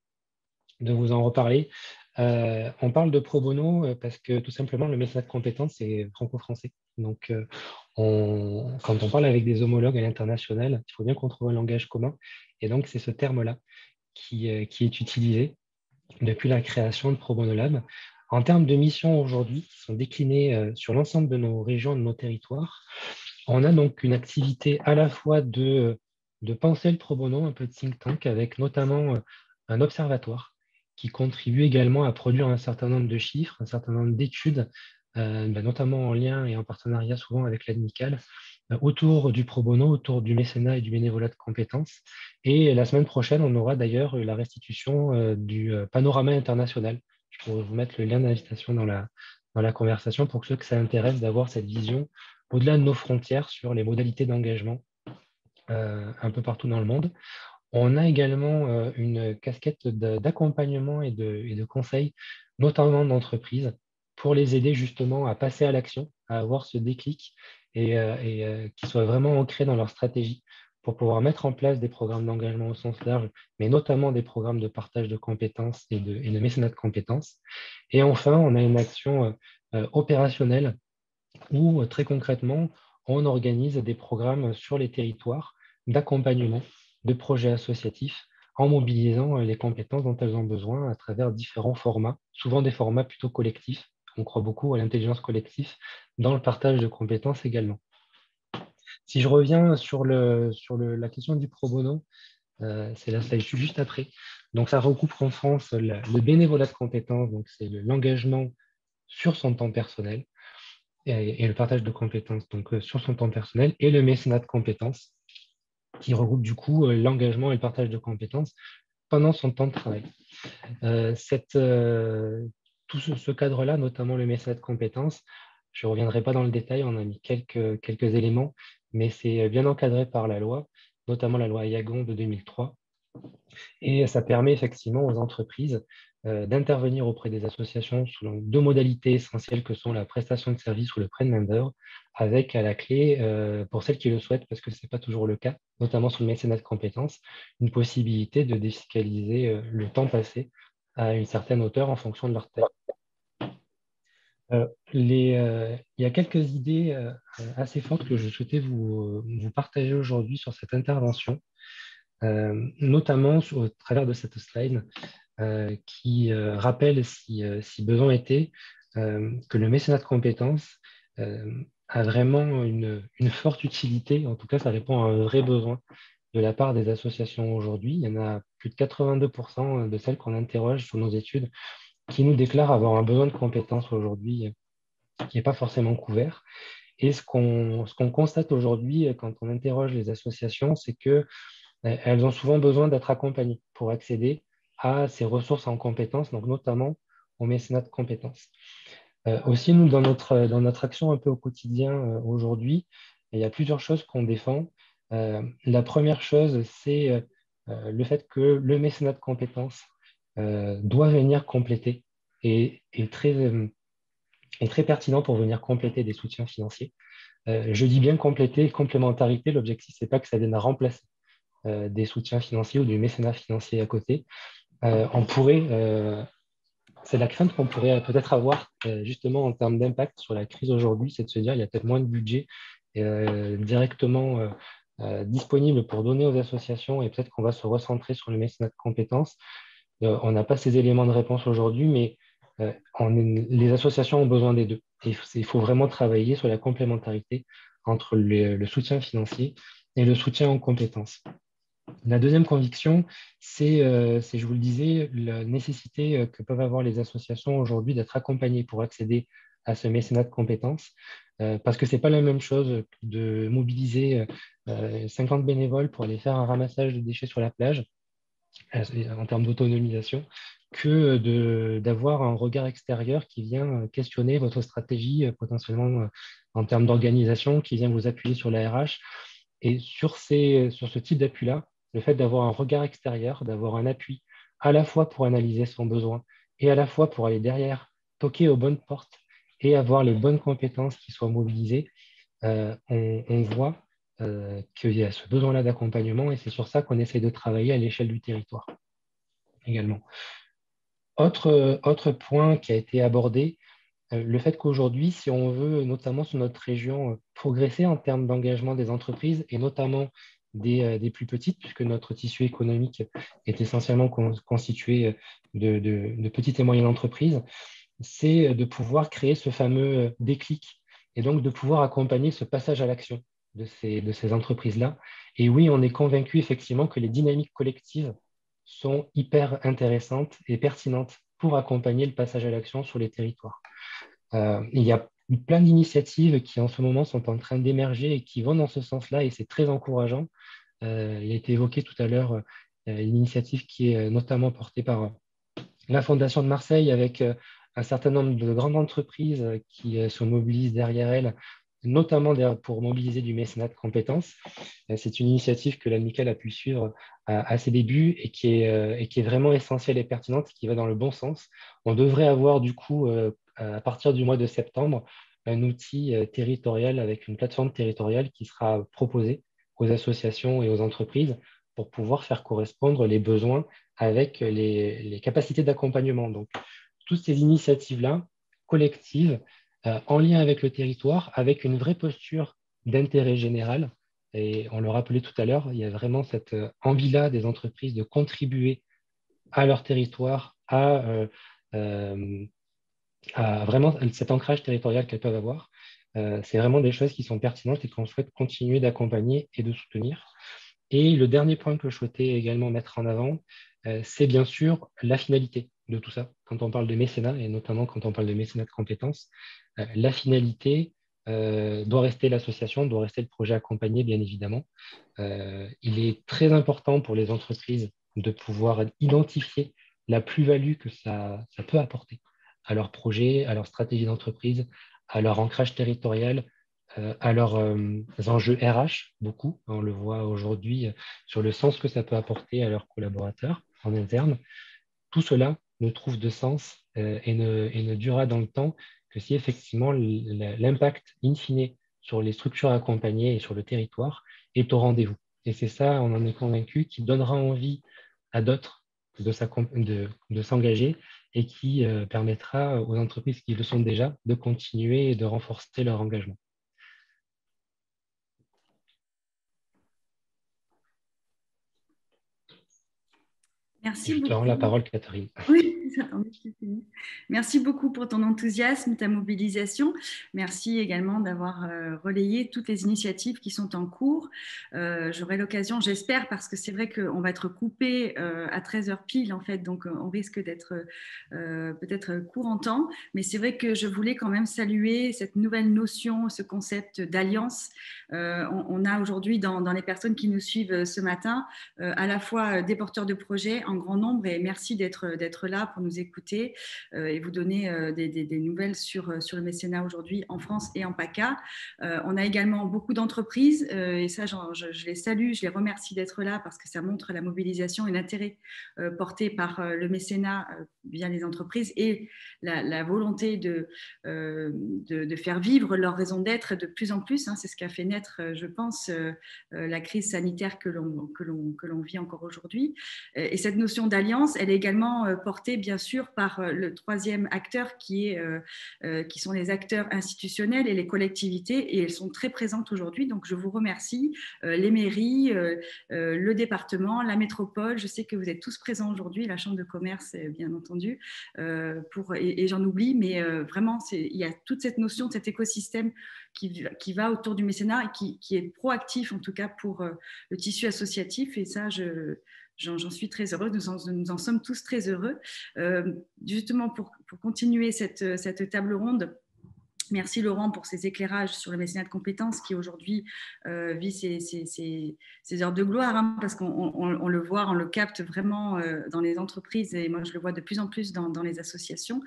vous en reparler. On parle de pro bono parce que tout simplement le mécénat de compétences c'est franco-français. Donc quand on parle avec des homologues à l'international, il faut bien qu'on trouve un langage commun. Et donc c'est ce terme-là qui est utilisé depuis la création de Pro Bono Lab. En termes de missions aujourd'hui, qui sont déclinées sur l'ensemble de nos régions, de nos territoires, on a donc une activité à la fois de penser le pro bono, un peu de think tank, avec notamment un observatoire qui contribue également à produire un certain nombre de chiffres, un certain nombre d'études, notamment en lien et en partenariat souvent avec l'Admical, autour du pro bono, autour du mécénat et du bénévolat de compétences. Et la semaine prochaine, on aura d'ailleurs la restitution du panorama international. Je pourrais vous mettre le lien d'invitation dans la conversation pour ceux que ça intéresse d'avoir cette vision au-delà de nos frontières sur les modalités d'engagement un peu partout dans le monde. On a également une casquette d'accompagnement et de conseil, notamment d'entreprises, pour les aider justement à passer à l'action, à avoir ce déclic et qui soit vraiment ancré dans leur stratégie pour pouvoir mettre en place des programmes d'engagement au sens large, mais notamment des programmes de partage de compétences et de mécénat de compétences. Et enfin, on a une action opérationnelle où très concrètement, on organise des programmes sur les territoires d'accompagnement de projets associatifs en mobilisant les compétences dont elles ont besoin à travers différents formats, souvent des formats plutôt collectifs. On croit beaucoup à l'intelligence collective dans le partage de compétences également. Si je reviens sur la question du pro bono, c'est la slide juste après. Donc, ça recoupe en France le bénévolat de compétences, donc c'est l'engagement sur son temps personnel et le partage de compétences donc, sur son temps personnel et le mécénat de compétences qui regroupe du coup l'engagement et le partage de compétences pendant son temps de travail. Tout ce cadre-là, notamment le mécénat de compétences, je ne reviendrai pas dans le détail, on a mis quelques éléments, mais c'est bien encadré par la loi, notamment la loi Yagon de 2003. Et ça permet effectivement aux entreprises d'intervenir auprès des associations selon deux modalités essentielles que sont la prestation de service ou le prêt de main-d'œuvre, avec à la clé, pour celles qui le souhaitent, parce que ce n'est pas toujours le cas, notamment sur le mécénat de compétences, une possibilité de défiscaliser le temps passé à une certaine hauteur en fonction de leur taille. Il y a quelques idées assez fortes que je souhaitais vous partager aujourd'hui sur cette intervention, notamment au travers de cette slide qui rappelle, si besoin était, que le mécénat de compétences a vraiment une forte utilité. En tout cas, ça répond à un vrai besoin de la part des associations aujourd'hui. Il y en a plus de 82% de celles qu'on interroge sur nos études qui nous déclarent avoir un besoin de compétences aujourd'hui qui n'est pas forcément couvert. Et ce qu'on constate aujourd'hui quand on interroge les associations, c'est qu'elles ont souvent besoin d'être accompagnées pour accéder à ces ressources en compétences, donc notamment au mécénat de compétences. Aussi, nous, dans notre action un peu au quotidien aujourd'hui, il y a plusieurs choses qu'on défend. La première chose, c'est le fait que le mécénat de compétences doit venir compléter et est très pertinent pour venir compléter des soutiens financiers. Je dis bien compléter, complémentarité, l'objectif, ce n'est pas que ça vienne à remplacer des soutiens financiers ou du mécénat financier à côté. C'est la crainte qu'on pourrait peut-être avoir justement en termes d'impact sur la crise aujourd'hui, c'est de se dire qu'il y a peut-être moins de budget directement disponible pour donner aux associations et peut-être qu'on va se recentrer sur le mécénat de compétences. On n'a pas ces éléments de réponse aujourd'hui, mais les associations ont besoin des deux. Et il faut vraiment travailler sur la complémentarité entre le soutien financier et le soutien en compétences. La deuxième conviction, c'est, je vous le disais, la nécessité que peuvent avoir les associations aujourd'hui d'être accompagnées pour accéder à ce mécénat de compétences, parce que ce n'est pas la même chose de mobiliser 50 bénévoles pour aller faire un ramassage de déchets sur la plage, en termes d'autonomisation, que d'avoir un regard extérieur qui vient questionner votre stratégie potentiellement en termes d'organisation, qui vient vous appuyer sur la RH. Et sur ce type d'appui-là, le fait d'avoir un regard extérieur, d'avoir un appui à la fois pour analyser son besoin et à la fois pour aller derrière, toquer aux bonnes portes et avoir les bonnes compétences qui soient mobilisées, on voit qu'il y a ce besoin-là d'accompagnement et c'est sur ça qu'on essaie de travailler à l'échelle du territoire également. Autre point qui a été abordé, le fait qu'aujourd'hui, si on veut, notamment sur notre région, progresser en termes d'engagement des entreprises et notamment des plus petites, puisque notre tissu économique est essentiellement constitué de petites et moyennes entreprises, c'est de pouvoir créer ce fameux déclic et donc de pouvoir accompagner ce passage à l'action de ces entreprises-là. Et oui, on est convaincu effectivement que les dynamiques collectives sont hyper intéressantes et pertinentes pour accompagner le passage à l'action sur les territoires. Il y a plein d'initiatives qui en ce moment sont en train d'émerger et qui vont dans ce sens-là et c'est très encourageant. Il a été évoqué tout à l'heure une initiative qui est notamment portée par la Fondation de Marseille avec un certain nombre de grandes entreprises qui se mobilisent derrière elles, notamment pour mobiliser du mécénat de compétences. C'est une initiative que l'Amicale a pu suivre à ses débuts et qui est vraiment essentielle et pertinente, qui va dans le bon sens. On devrait avoir du coup, à partir du mois de septembre, un outil territorial avec une plateforme territoriale qui sera proposée aux associations et aux entreprises pour pouvoir faire correspondre les besoins avec les capacités d'accompagnement. Donc, toutes ces initiatives-là, collectives, en lien avec le territoire, avec une vraie posture d'intérêt général. Et on le rappelait tout à l'heure, il y a vraiment cette envie-là des entreprises de contribuer à leur territoire, à vraiment cet ancrage territorial qu'elles peuvent avoir. C'est vraiment des choses qui sont pertinentes et qu'on souhaite continuer d'accompagner et de soutenir. Et le dernier point que je souhaitais également mettre en avant, c'est bien sûr la finalité de tout ça. Quand on parle de mécénat, et notamment quand on parle de mécénat de compétences, la finalité doit rester l'association, doit rester le projet accompagné, bien évidemment. Il est très important pour les entreprises de pouvoir identifier la plus-value que ça peut apporter à leur projet, à leur stratégie d'entreprise, à leur ancrage territorial, à leurs enjeux RH, beaucoup. On le voit aujourd'hui sur le sens que ça peut apporter à leurs collaborateurs en interne. Tout cela ne trouve de sens et ne durera dans le temps que si effectivement l'impact in fine sur les structures accompagnées et sur le territoire est au rendez-vous. Et c'est ça, on en est convaincu, qui donnera envie à d'autres de s'engager et qui permettra aux entreprises qui le sont déjà de continuer et de renforcer leur engagement. Merci Je te beaucoup. rends la parole, Catherine. Oui, j'attendais que tu finisses. Merci beaucoup pour ton enthousiasme, ta mobilisation. Merci également d'avoir relayé toutes les initiatives qui sont en cours. J'aurai l'occasion, j'espère, parce que c'est vrai qu'on va être coupé à 13 h pile, en fait, donc on risque d'être peut-être court en temps. Mais c'est vrai que je voulais quand même saluer cette nouvelle notion, ce concept d'alliance. On a aujourd'hui dans les personnes qui nous suivent ce matin, à la fois des porteurs de projets en grand nombre, et merci d'être là pour nous écouter et vous donner des nouvelles sur le mécénat aujourd'hui en France et en PACA. On a également beaucoup d'entreprises et ça, je les salue, je les remercie d'être là parce que ça montre la mobilisation et l'intérêt porté par le mécénat via les entreprises et la volonté de faire vivre leur raison d'être de plus en plus. C'est ce qui a fait naître, je pense, la crise sanitaire que l'on vit encore aujourd'hui. Et cette notion d'alliance, elle est également portée, bien sûr, par le troisième acteur qui sont les acteurs institutionnels et les collectivités, et elles sont très présentes aujourd'hui. Donc, je vous remercie, les mairies, le département, la métropole. Je sais que vous êtes tous présents aujourd'hui, la Chambre de commerce, bien entendu, et j'en oublie, mais vraiment, il y a toute cette notion de cet écosystème qui va autour du mécénat et qui est proactif, en tout cas, pour le tissu associatif. Et ça, j'en suis très heureuse, nous en sommes tous très heureux. Justement, pour continuer cette table ronde, merci Laurent pour ces éclairages sur le mécénat de compétences qui aujourd'hui vit ses heures de gloire, parce qu'on le voit, on le capte vraiment dans les entreprises et moi je le vois de plus en plus dans les associations.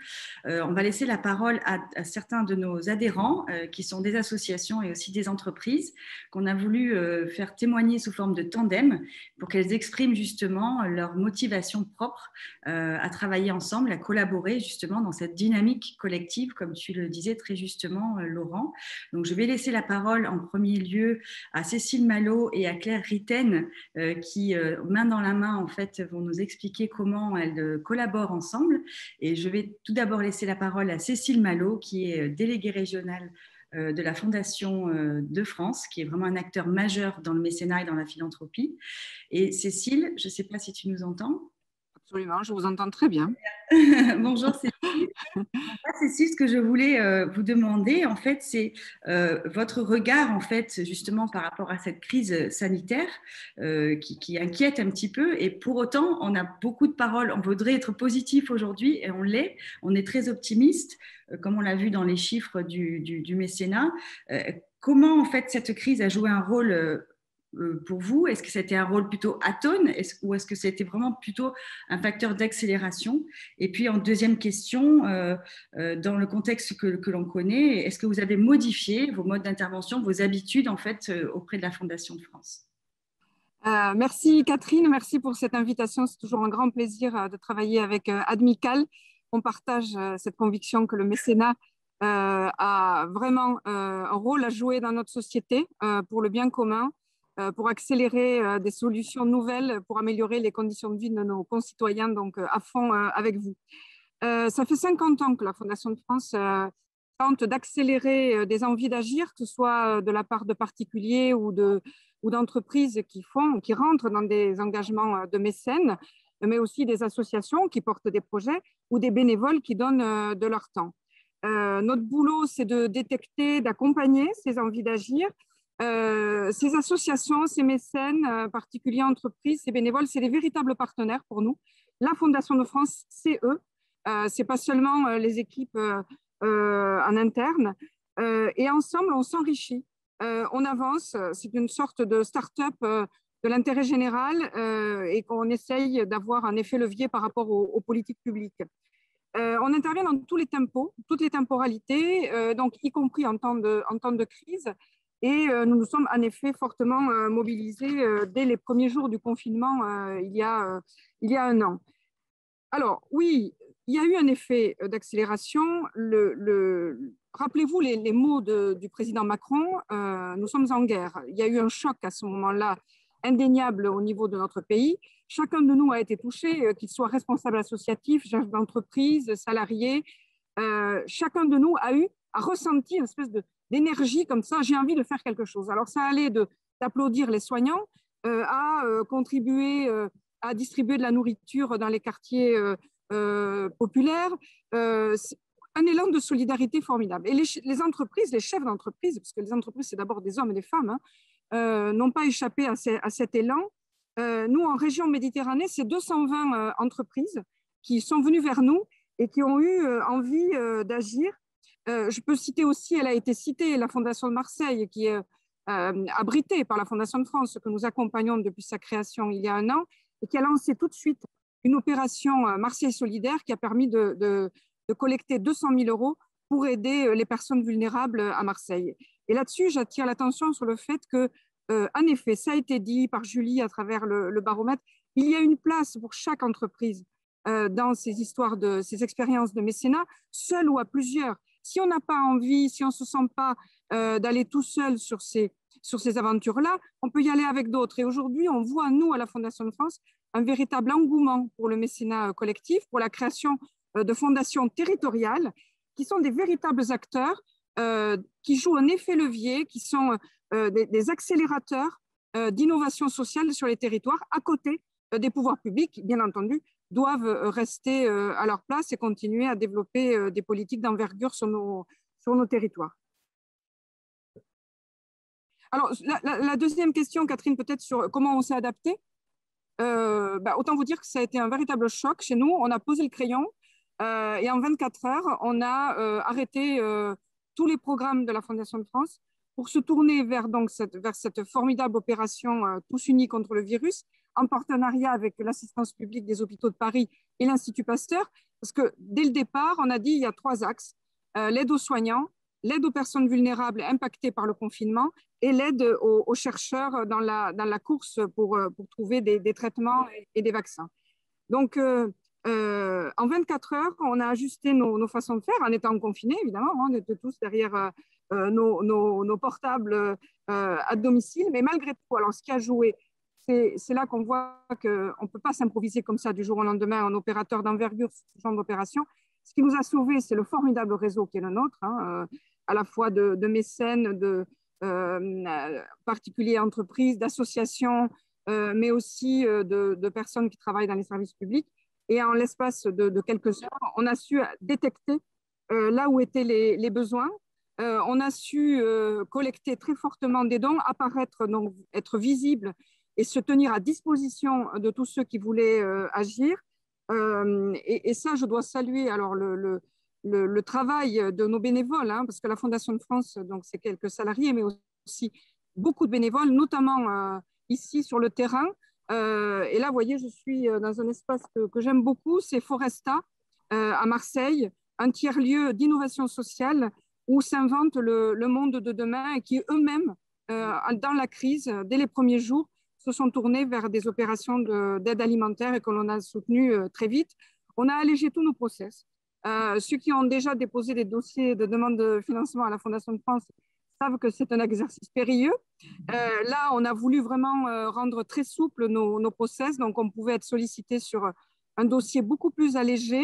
On va laisser la parole à certains de nos adhérents qui sont des associations et aussi des entreprises qu'on a voulu faire témoigner sous forme de tandem pour qu'elles expriment justement leur motivation propre à travailler ensemble, à collaborer justement dans cette dynamique collective, comme tu le disais très justement, Laurent. Donc, je vais laisser la parole en premier lieu à Cécile Malo et à Claire Ritten qui, main dans la main, en fait, vont nous expliquer comment elles collaborent ensemble. Et je vais tout d'abord laisser la parole à Cécile Malo, qui est déléguée régionale de la Fondation de France, qui est vraiment un acteur majeur dans le mécénat et dans la philanthropie. Et Cécile, je ne sais pas si tu nous entends. Absolument, je vous entends très bien. Bonjour Cécile. Cécile, ce que je voulais vous demander, en fait, c'est votre regard, en fait, justement par rapport à cette crise sanitaire qui inquiète un petit peu. Et pour autant, on a beaucoup de paroles. On voudrait être positif aujourd'hui et on l'est. On est très optimiste, comme on l'a vu dans les chiffres du mécénat. Comment, en fait, cette crise a joué un rôle pour vous? Est-ce que c'était un rôle plutôt atone ou est-ce que c'était vraiment plutôt un facteur d'accélération? Et puis en deuxième question, dans le contexte que l'on connaît, est-ce que vous avez modifié vos modes d'intervention, vos habitudes en fait auprès de la Fondation de France? Merci Catherine, merci pour cette invitation. C'est toujours un grand plaisir de travailler avec Admical. On partage cette conviction que le mécénat a vraiment un rôle à jouer dans notre société pour le bien commun. pour accélérer des solutions nouvelles pour améliorer les conditions de vie de nos concitoyens, donc à fond avec vous. Ça fait 50 ans que la Fondation de France tente d'accélérer des envies d'agir, que ce soit de la part de particuliers ou d'entreprises qui rentrent dans des engagements de mécènes, mais aussi des associations qui portent des projets ou des bénévoles qui donnent de leur temps. Notre boulot, c'est de détecter, d'accompagner ces envies d'agir. Ces associations, ces mécènes, particuliers, entreprises, ces bénévoles, c'est des véritables partenaires pour nous. La Fondation de France, c'est eux. C'est pas seulement les équipes en interne. Et ensemble, on s'enrichit. On avance. C'est une sorte de start-up de l'intérêt général et qu'on essaye d'avoir un effet levier par rapport aux politiques publiques. On intervient dans tous les tempos, toutes les temporalités, donc y compris en temps de crise. Et nous nous sommes en effet fortement mobilisés dès les premiers jours du confinement il y a 1 an. Alors oui, il y a eu un effet d'accélération. Rappelez-vous les mots du président Macron, nous sommes en guerre. Il y a eu un choc à ce moment-là, indéniable au niveau de notre pays. Chacun de nous a été touché, qu'il soit responsable associatif, chef d'entreprise, salarié. Chacun de nous a ressenti une espèce d'énergie comme ça, j'ai envie de faire quelque chose. Alors ça allait d'applaudir les soignants à contribuer à distribuer de la nourriture dans les quartiers populaires. Un élan de solidarité formidable. Et les entreprises, les chefs d'entreprise, parce que les entreprises, c'est d'abord des hommes et des femmes, n'ont pas échappé à cet élan. Nous, en région Méditerranée, c'est 220 entreprises qui sont venues vers nous et qui ont eu envie d'agir. Je peux citer aussi, elle a été citée, la Fondation de Marseille, qui est abritée par la Fondation de France, que nous accompagnons depuis sa création il y a 1 an, et qui a lancé tout de suite une opération Marseille solidaire qui a permis de collecter 200 000 € pour aider les personnes vulnérables à Marseille. Et là-dessus, j'attire l'attention sur le fait que, en effet, ça a été dit par Julie à travers le baromètre, il y a une place pour chaque entreprise dans ces histoires, ces expériences de mécénat, seule ou à plusieurs. Si on n'a pas envie, si on ne se sent pas d'aller tout seul sur ces aventures-là, on peut y aller avec d'autres. Et aujourd'hui, on voit, nous, à la Fondation de France, un véritable engouement pour le mécénat collectif, pour la création de fondations territoriales qui sont des véritables acteurs, qui jouent un effet levier, qui sont des accélérateurs d'innovation sociale sur les territoires, à côté des pouvoirs publics, bien entendu, doivent rester à leur place et continuer à développer des politiques d'envergure sur nos territoires. Alors, la deuxième question, Catherine, peut-être sur comment on s'est adapté. Autant vous dire que ça a été un véritable choc chez nous. On a posé le crayon et en 24 heures, on a arrêté tous les programmes de la Fondation de France pour se tourner vers cette formidable opération Tous unis contre le virus, en partenariat avec l'assistance publique des hôpitaux de Paris et l'Institut Pasteur, parce que dès le départ, on a dit il y a 3 axes, l'aide aux soignants, l'aide aux personnes vulnérables impactées par le confinement et l'aide aux chercheurs dans la course pour trouver des traitements et des vaccins. Donc, en 24 heures, on a ajusté nos façons de faire en étant confinés, évidemment, on était tous derrière nos portables à domicile, mais malgré tout, alors ce qui a joué, c'est là qu'on voit qu'on ne peut pas s'improviser comme ça du jour au lendemain en opérateur d'envergure sur ce genre d'opération. Ce qui nous a sauvés, c'est le formidable réseau qui est le nôtre, à la fois de mécènes, de particuliers entreprises, d'associations, mais aussi de personnes qui travaillent dans les services publics. Et en l'espace de quelques heures, on a su détecter là où étaient les besoins. On a su collecter très fortement des dons, apparaître, donc être visible et se tenir à disposition de tous ceux qui voulaient agir. Et ça, je dois saluer alors le travail de nos bénévoles, parce que la Fondation de France, donc c'est quelques salariés, mais aussi beaucoup de bénévoles, notamment ici sur le terrain. Et là, vous voyez, je suis dans un espace que j'aime beaucoup, c'est Foresta, à Marseille, un tiers-lieu d'innovation sociale où s'invente le monde de demain et qui eux-mêmes, dans la crise, dès les premiers jours, se sont tournés vers des opérations d'aide alimentaire et que l'on a soutenu très vite. On a allégé tous nos process. Ceux qui ont déjà déposé des dossiers de demande de financement à la Fondation de France, savent que c'est un exercice périlleux. Là, on a voulu vraiment rendre très souple nos process, donc on pouvait être sollicité sur un dossier beaucoup plus allégé,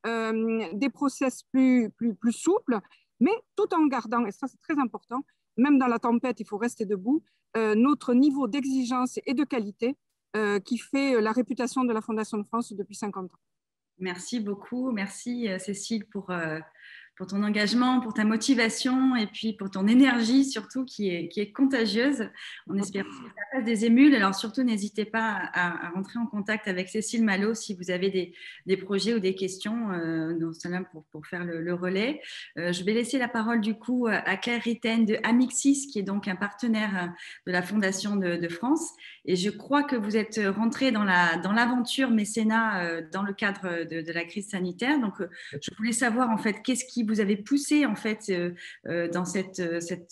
des process plus souples, mais tout en gardant, et ça c'est très important, même dans la tempête, il faut rester debout, notre niveau d'exigence et de qualité qui fait la réputation de la Fondation de France depuis 50 ans. Merci beaucoup. Merci Cécile pour ton engagement, pour ta motivation et puis pour ton énergie surtout qui est contagieuse. On espère que ça fasse des émules. Alors surtout, n'hésitez pas à rentrer en contact avec Cécile Malo si vous avez des projets ou des questions pour faire le relais. Je vais laisser la parole du coup à Claire Ritaine de Amixis, qui est donc un partenaire de la Fondation de France. Et je crois que vous êtes rentré dans l'aventure mécénat dans le cadre de la crise sanitaire. Donc, je voulais savoir en fait qu'est-ce qui vous avez poussé en fait dans cette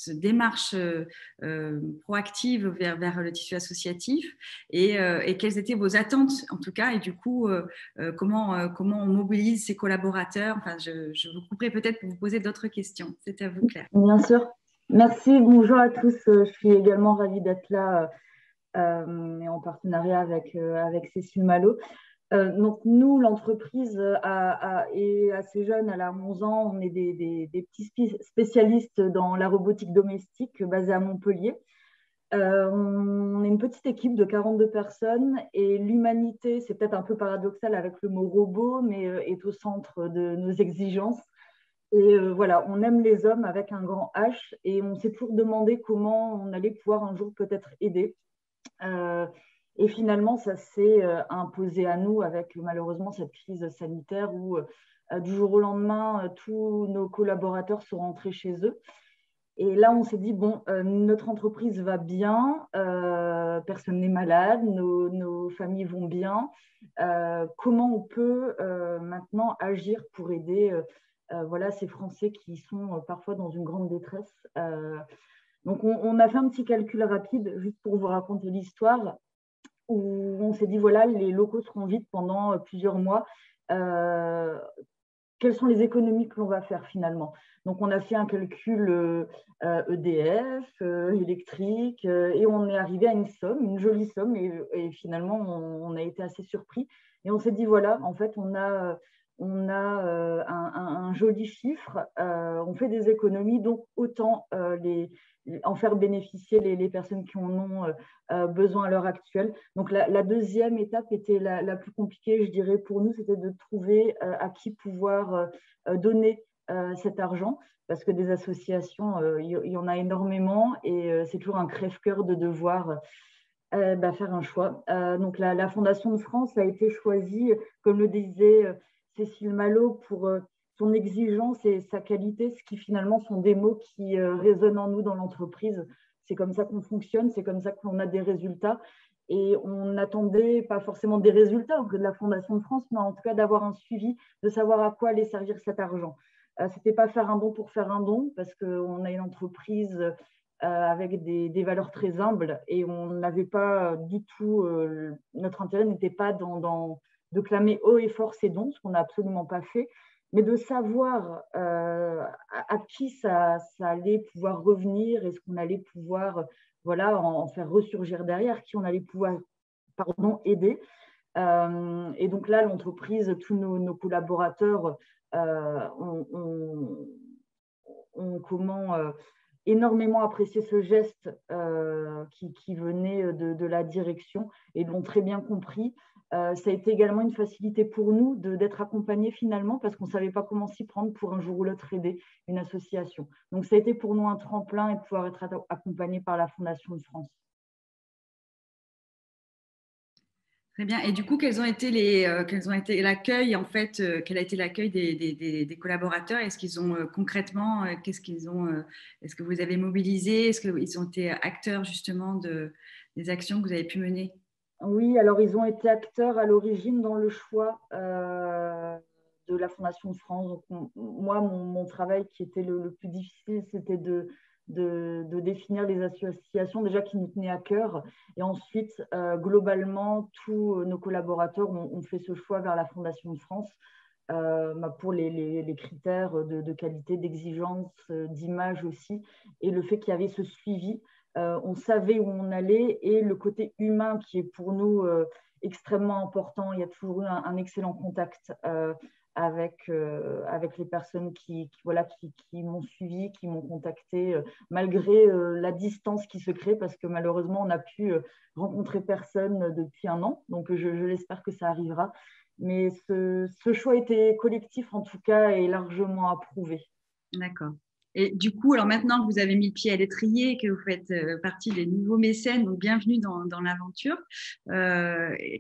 démarche proactive vers le tissu associatif et quelles étaient vos attentes en tout cas et du coup comment on mobilise ses collaborateurs. Enfin, je vous couperai peut-être pour vous poser d'autres questions. C'est à vous, Claire. Bien sûr. Merci. Bonjour à tous. Je suis également ravie d'être là et en partenariat avec Cécile Malo. Donc nous, l'entreprise est assez jeune, elle a 11 ans, on est des petits spécialistes dans la robotique domestique basée à Montpellier. On est une petite équipe de 42 personnes et l'humanité, c'est peut-être un peu paradoxal avec le mot robot, mais est au centre de nos exigences. Et voilà, on aime les hommes avec un grand H et on s'est toujours demandé comment on allait pouvoir un jour peut-être aider. Et finalement, ça s'est imposé à nous avec malheureusement cette crise sanitaire où du jour au lendemain, tous nos collaborateurs sont rentrés chez eux. Et là, on s'est dit, bon, notre entreprise va bien, personne n'est malade, nos familles vont bien. Comment on peut maintenant agir pour aider voilà, ces Français qui sont parfois dans une grande détresse. Donc, on a fait un petit calcul rapide, juste pour vous raconter l'histoire, où on s'est dit, voilà, les locaux seront vides pendant plusieurs mois. Quelles sont les économies que l'on va faire finalement? Donc, on a fait un calcul EDF, électrique, et on est arrivé à une somme, une jolie somme, et finalement, on a été assez surpris. Et on s'est dit, voilà, en fait, on a un joli chiffre, on fait des économies, donc autant en faire bénéficier les personnes qui en ont besoin à l'heure actuelle. Donc la deuxième étape était la plus compliquée, je dirais, pour nous, c'était de trouver à qui pouvoir donner cet argent, parce que des associations, il y en a énormément et c'est toujours un crève-cœur de devoir faire un choix. Donc la Fondation de France a été choisie, comme le disait Cécile Malo, pour son exigence et sa qualité, ce qui finalement sont des mots qui résonnent en nous dans l'entreprise. C'est comme ça qu'on fonctionne, c'est comme ça qu'on a des résultats. Et on n'attendait pas forcément des résultats auprès de la Fondation de France, mais en tout cas d'avoir un suivi, de savoir à quoi allait servir cet argent. Ce n'était pas faire un don pour faire un don, parce qu'on a une entreprise avec des valeurs très humbles et on n'avait pas du tout, notre intérêt n'était pas de clamer haut et fort ces dons, ce qu'on n'a absolument pas fait, mais de savoir à qui ça allait pouvoir revenir et ce qu'on allait pouvoir voilà, en faire ressurgir derrière, qui on allait pouvoir aider. Et donc là, l'entreprise, tous nos collaborateurs ont énormément apprécié ce geste qui venait de la direction et l'ont très bien compris. Ça a été également une facilité pour nous d'être accompagnés finalement parce qu'on ne savait pas comment s'y prendre pour un jour ou l'autre aider une association. Donc ça a été pour nous un tremplin et de pouvoir être accompagnés par la Fondation de France. Très bien. Et du coup, quel a été l'accueil en fait, quel a été l'accueil des collaborateurs? Est-ce qu'ils ont concrètement, est-ce que vous avez mobilisé? Est-ce qu'ils ont été acteurs justement des actions que vous avez pu mener? Oui, alors ils ont été acteurs à l'origine dans le choix de la Fondation de France. Donc, moi, mon travail qui était le plus difficile, c'était de définir les associations déjà qui nous tenaient à cœur. Et ensuite, globalement, tous nos collaborateurs ont fait ce choix vers la Fondation de France. pour les critères de qualité, d'exigence, d'image aussi, et le fait qu'il y avait ce suivi. On savait où on allait, et le côté humain qui est pour nous extrêmement important. Il y a toujours eu un excellent contact avec les personnes qui m'ont suivi, qui m'ont contacté, malgré la distance qui se crée, parce que malheureusement, on n'a pu rencontrer personne depuis un an. Donc, je l'espère que ça arrivera. Mais ce choix était collectif, en tout cas, et largement approuvé. D'accord. Et du coup, alors maintenant que vous avez mis le pied à l'étrier, que vous faites partie des nouveaux mécènes, donc bienvenue dans l'aventure,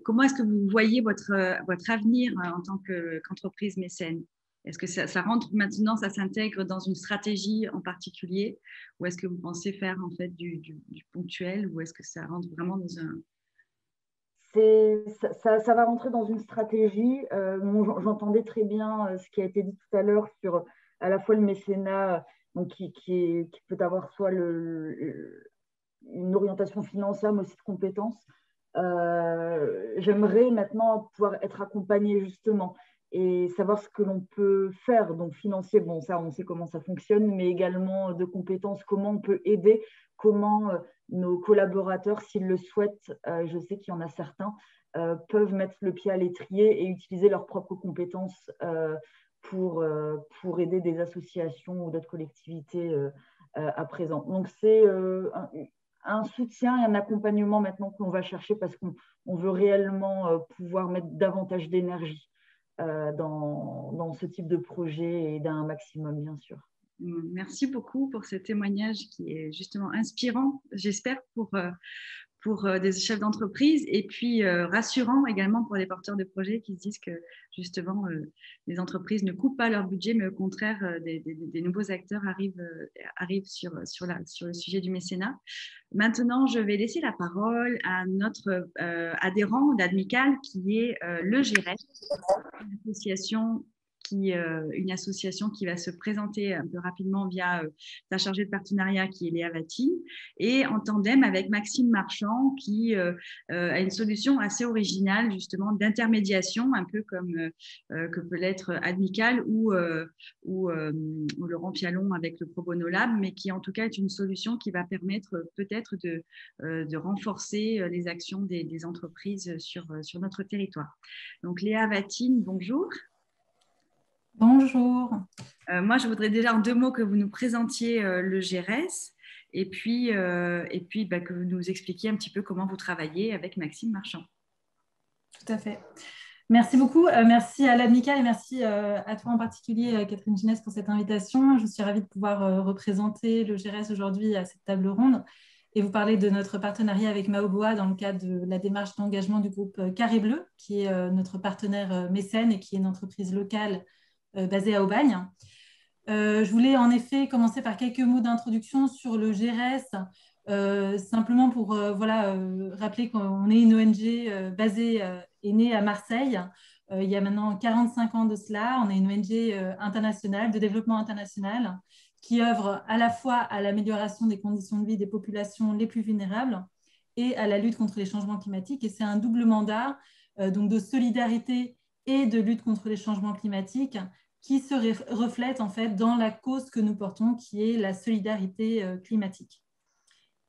comment est-ce que vous voyez votre avenir en tant qu'entreprise mécène? Est-ce que ça rentre maintenant, ça s'intègre dans une stratégie en particulier, ou est-ce que vous pensez faire en fait du ponctuel, ou est-ce que ça rentre vraiment dans un… Ça va rentrer dans une stratégie. J'entendais très bien ce qui a été dit tout à l'heure sur à la fois le mécénat, donc qui peut avoir soit une orientation financière, mais aussi de compétences. J'aimerais maintenant pouvoir être accompagnée justement et savoir ce que l'on peut faire, donc financier, bon ça on sait comment ça fonctionne, mais également de compétences, comment on peut aider, comment nos collaborateurs, s'ils le souhaitent, je sais qu'il y en a certains, peuvent mettre le pied à l'étrier et utiliser leurs propres compétences pour aider des associations ou d'autres collectivités à présent. Donc c'est un soutien et un accompagnement maintenant qu'on va chercher, parce qu'on veut réellement pouvoir mettre davantage d'énergie dans ce type de projet, et d'un maximum, bien sûr. Merci beaucoup pour ce témoignage qui est justement inspirant, j'espère, pour des chefs d'entreprise, et puis rassurant également pour les porteurs de projets qui se disent que justement les entreprises ne coupent pas leur budget, mais au contraire des nouveaux acteurs arrivent sur le sujet du mécénat. Maintenant, je vais laisser la parole à notre adhérent d'Admical, qui est le GERES, une association qui va se présenter un peu rapidement via sa chargée de partenariat, qui est Léa Vatine, et en tandem avec Maxime Marchand, qui a une solution assez originale justement d'intermédiation, un peu comme que peut l'être Admical ou Laurent Pialon avec le Pro Bono Lab, mais qui en tout cas est une solution qui va permettre peut-être de renforcer les actions des entreprises sur notre territoire. Donc Léa Vatine, bonjour. Bonjour. Moi, je voudrais déjà en 2 mots que vous nous présentiez le GERES, et puis que vous nous expliquiez un petit peu comment vous travaillez avec Maxime Marchand. Tout à fait. Merci beaucoup. Merci à l'Admical et merci à toi en particulier, Catherine Ginès, pour cette invitation. Je suis ravie de pouvoir représenter le GERES aujourd'hui à cette table ronde et vous parler de notre partenariat avec Maoboa dans le cadre de la démarche d'engagement du groupe Carré Bleu, qui est notre partenaire mécène et qui est une entreprise locale basée à Aubagne. Je voulais en effet commencer par quelques mots d'introduction sur le GERES, simplement pour rappeler qu'on est une ONG basée et née à Marseille il y a maintenant 45 ans de cela. On est une ONG internationale, de développement international, qui œuvre à la fois à l'amélioration des conditions de vie des populations les plus vulnérables et à la lutte contre les changements climatiques. Et c'est un double mandat donc de solidarité et de lutte contre les changements climatiques qui se reflète en fait dans la cause que nous portons, qui est la solidarité climatique.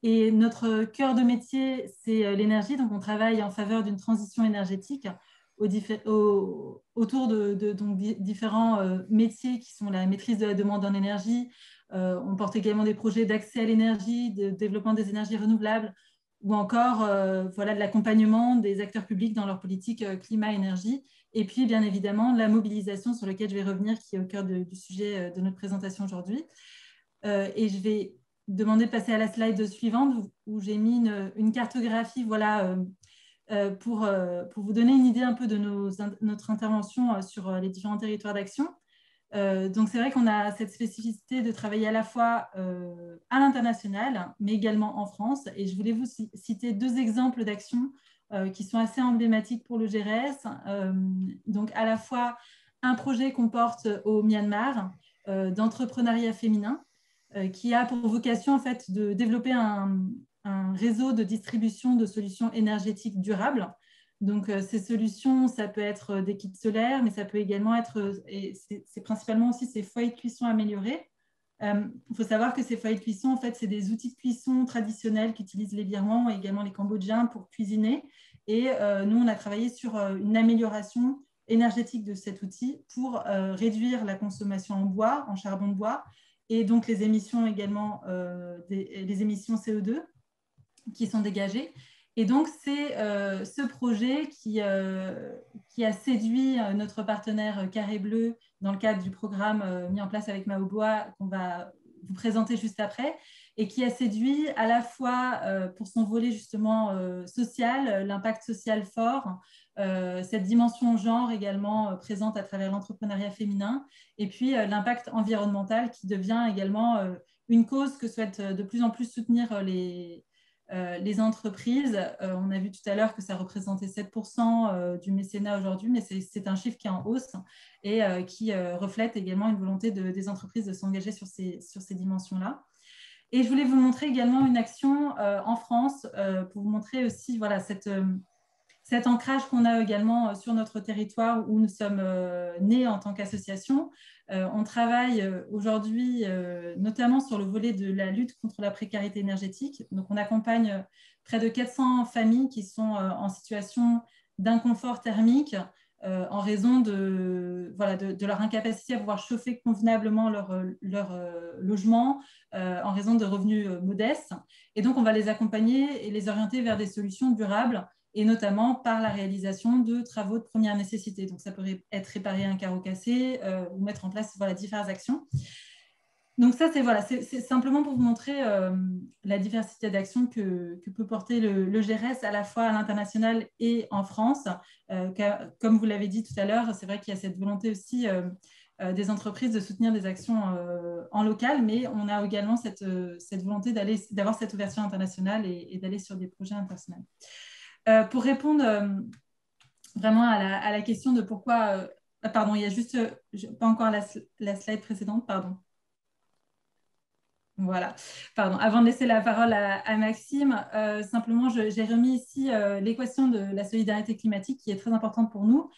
Et notre cœur de métier, c'est l'énergie. Donc, on travaille en faveur d'une transition énergétique autour de donc, différents métiers qui sont la maîtrise de la demande en énergie. On porte également des projets d'accès à l'énergie, de développement des énergies renouvelables, ou encore de l'accompagnement des acteurs publics dans leur politique climat-énergie. Et puis, bien évidemment, la mobilisation sur laquelle je vais revenir, qui est au cœur du sujet de notre présentation aujourd'hui. Et je vais demander de passer à la slide suivante, où j'ai mis une cartographie pour vous donner une idée un peu de notre intervention sur les différents territoires d'action. Donc, c'est vrai qu'on a cette spécificité de travailler à la fois à l'international, mais également en France. Et je voulais vous citer 2 exemples d'actions qui sont assez emblématiques pour le GERES. Donc, à la fois un projet qu'on porte au Myanmar d'entrepreneuriat féminin qui a pour vocation en fait, de développer un réseau de distribution de solutions énergétiques durables Donc, ces solutions, ça peut être des kits solaires, mais ça peut également être, et c'est principalement aussi ces foyers de cuisson améliorés. Il faut savoir que ces foyers de cuisson, en fait, c'est des outils de cuisson traditionnels qu'utilisent les Birmans et également les Cambodgiens pour cuisiner. Et nous, on a travaillé sur une amélioration énergétique de cet outil pour réduire la consommation en bois, en charbon de bois, et donc les émissions également, les émissions CO2 qui sont dégagées. Et donc, c'est ce projet qui a séduit notre partenaire Carré Bleu dans le cadre du programme mis en place avec Maoboa, qu'on va vous présenter juste après, et qui a séduit à la fois pour son volet justement social, l'impact social fort, cette dimension genre également présente à travers l'entrepreneuriat féminin, et puis l'impact environnemental qui devient également une cause que souhaitent de plus en plus soutenir les entreprises. On a vu tout à l'heure que ça représentait 7% du mécénat aujourd'hui, mais c'est un chiffre qui est en hausse et qui reflète également une volonté des entreprises de s'engager sur ces dimensions-là. Et je voulais vous montrer également une action en France pour vous montrer aussi voilà, cet ancrage qu'on a également sur notre territoire où nous sommes nés en tant qu'association. On travaille aujourd'hui notamment sur le volet de la lutte contre la précarité énergétique. Donc, on accompagne près de 400 familles qui sont en situation d'inconfort thermique en raison de leur incapacité à pouvoir chauffer convenablement leur logement en raison de revenus modestes. Et donc, on va les accompagner et les orienter vers des solutions durables et notamment par la réalisation de travaux de première nécessité. Donc, ça peut être réparer un carreau cassé ou mettre en place diverses actions. Donc, ça, c'est simplement pour vous montrer la diversité d'actions que peut porter le GRS à la fois à l'international et en France. Comme vous l'avez dit tout à l'heure, c'est vrai qu'il y a cette volonté aussi des entreprises de soutenir des actions en local, mais on a également cette volonté d'avoir cette ouverture internationale et d'aller sur des projets internationaux. Pour répondre vraiment à la question de pourquoi... pardon, il y a juste pas encore la slide précédente, pardon. Voilà, pardon. Avant de laisser la parole à Maxime, simplement, j'ai remis ici l'équation de la solidarité climatique qui est très importante pour nous,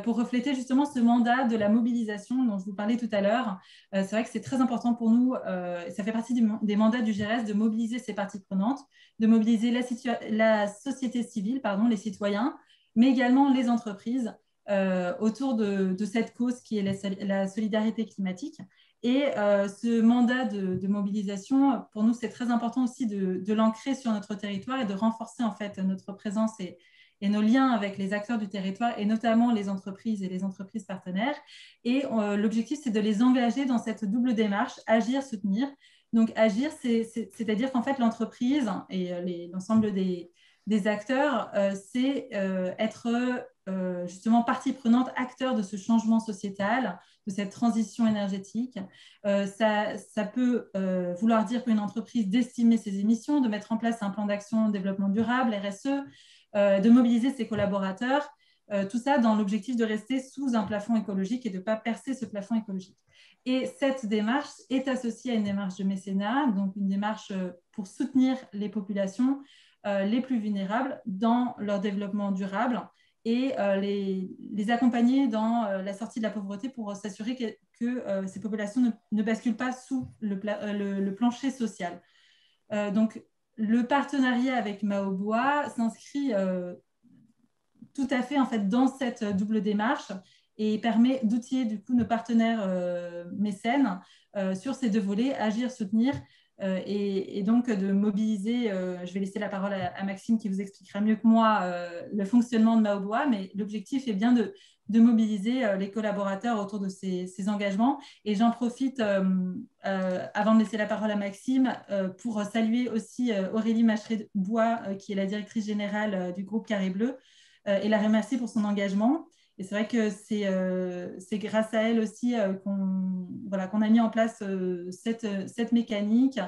pour refléter justement ce mandat de la mobilisation dont je vous parlais tout à l'heure. C'est vrai que c'est très important pour nous, ça fait partie des mandats du GRS de mobiliser ces parties prenantes, de mobiliser la société civile, pardon, les citoyens, mais également les entreprises autour de cette cause qui est la solidarité climatique. Et ce mandat de mobilisation, pour nous, c'est très important aussi de l'ancrer sur notre territoire et de renforcer en fait notre présence et nos liens avec les acteurs du territoire et notamment les entreprises et les entreprises partenaires. Et l'objectif, c'est de les engager dans cette double démarche, agir, soutenir. Donc, agir, c'est-à-dire qu'en fait, l'entreprise et l'ensemble des acteurs, c'est être justement partie prenante, acteur de ce changement sociétal, de cette transition énergétique. Ça peut vouloir dire qu'une entreprise d'estimer ses émissions, de mettre en place un plan d'action de développement durable, RSE, de mobiliser ses collaborateurs, tout ça dans l'objectif de rester sous un plafond écologique et de ne pas percer ce plafond écologique. Et cette démarche est associée à une démarche de mécénat, donc une démarche pour soutenir les populations les plus vulnérables dans leur développement durable et les accompagner dans la sortie de la pauvreté pour s'assurer que ces populations ne basculent pas sous le plancher social. Donc, le partenariat avec Maoboa s'inscrit tout à fait en fait, dans cette double démarche et permet d'outiller du coup nos partenaires mécènes sur ces deux volets, agir, soutenir, et donc de mobiliser, je vais laisser la parole à Maxime qui vous expliquera mieux que moi le fonctionnement de Maoboa, mais l'objectif est bien de mobiliser les collaborateurs autour de ces engagements. Et j'en profite, avant de laisser la parole à Maxime, pour saluer aussi Aurélie Macheret-Bois, qui est la directrice générale du groupe Carré Bleu, et la remercier pour son engagement. Et c'est vrai que c'est grâce à elle aussi qu'on a mis en place cette mécanique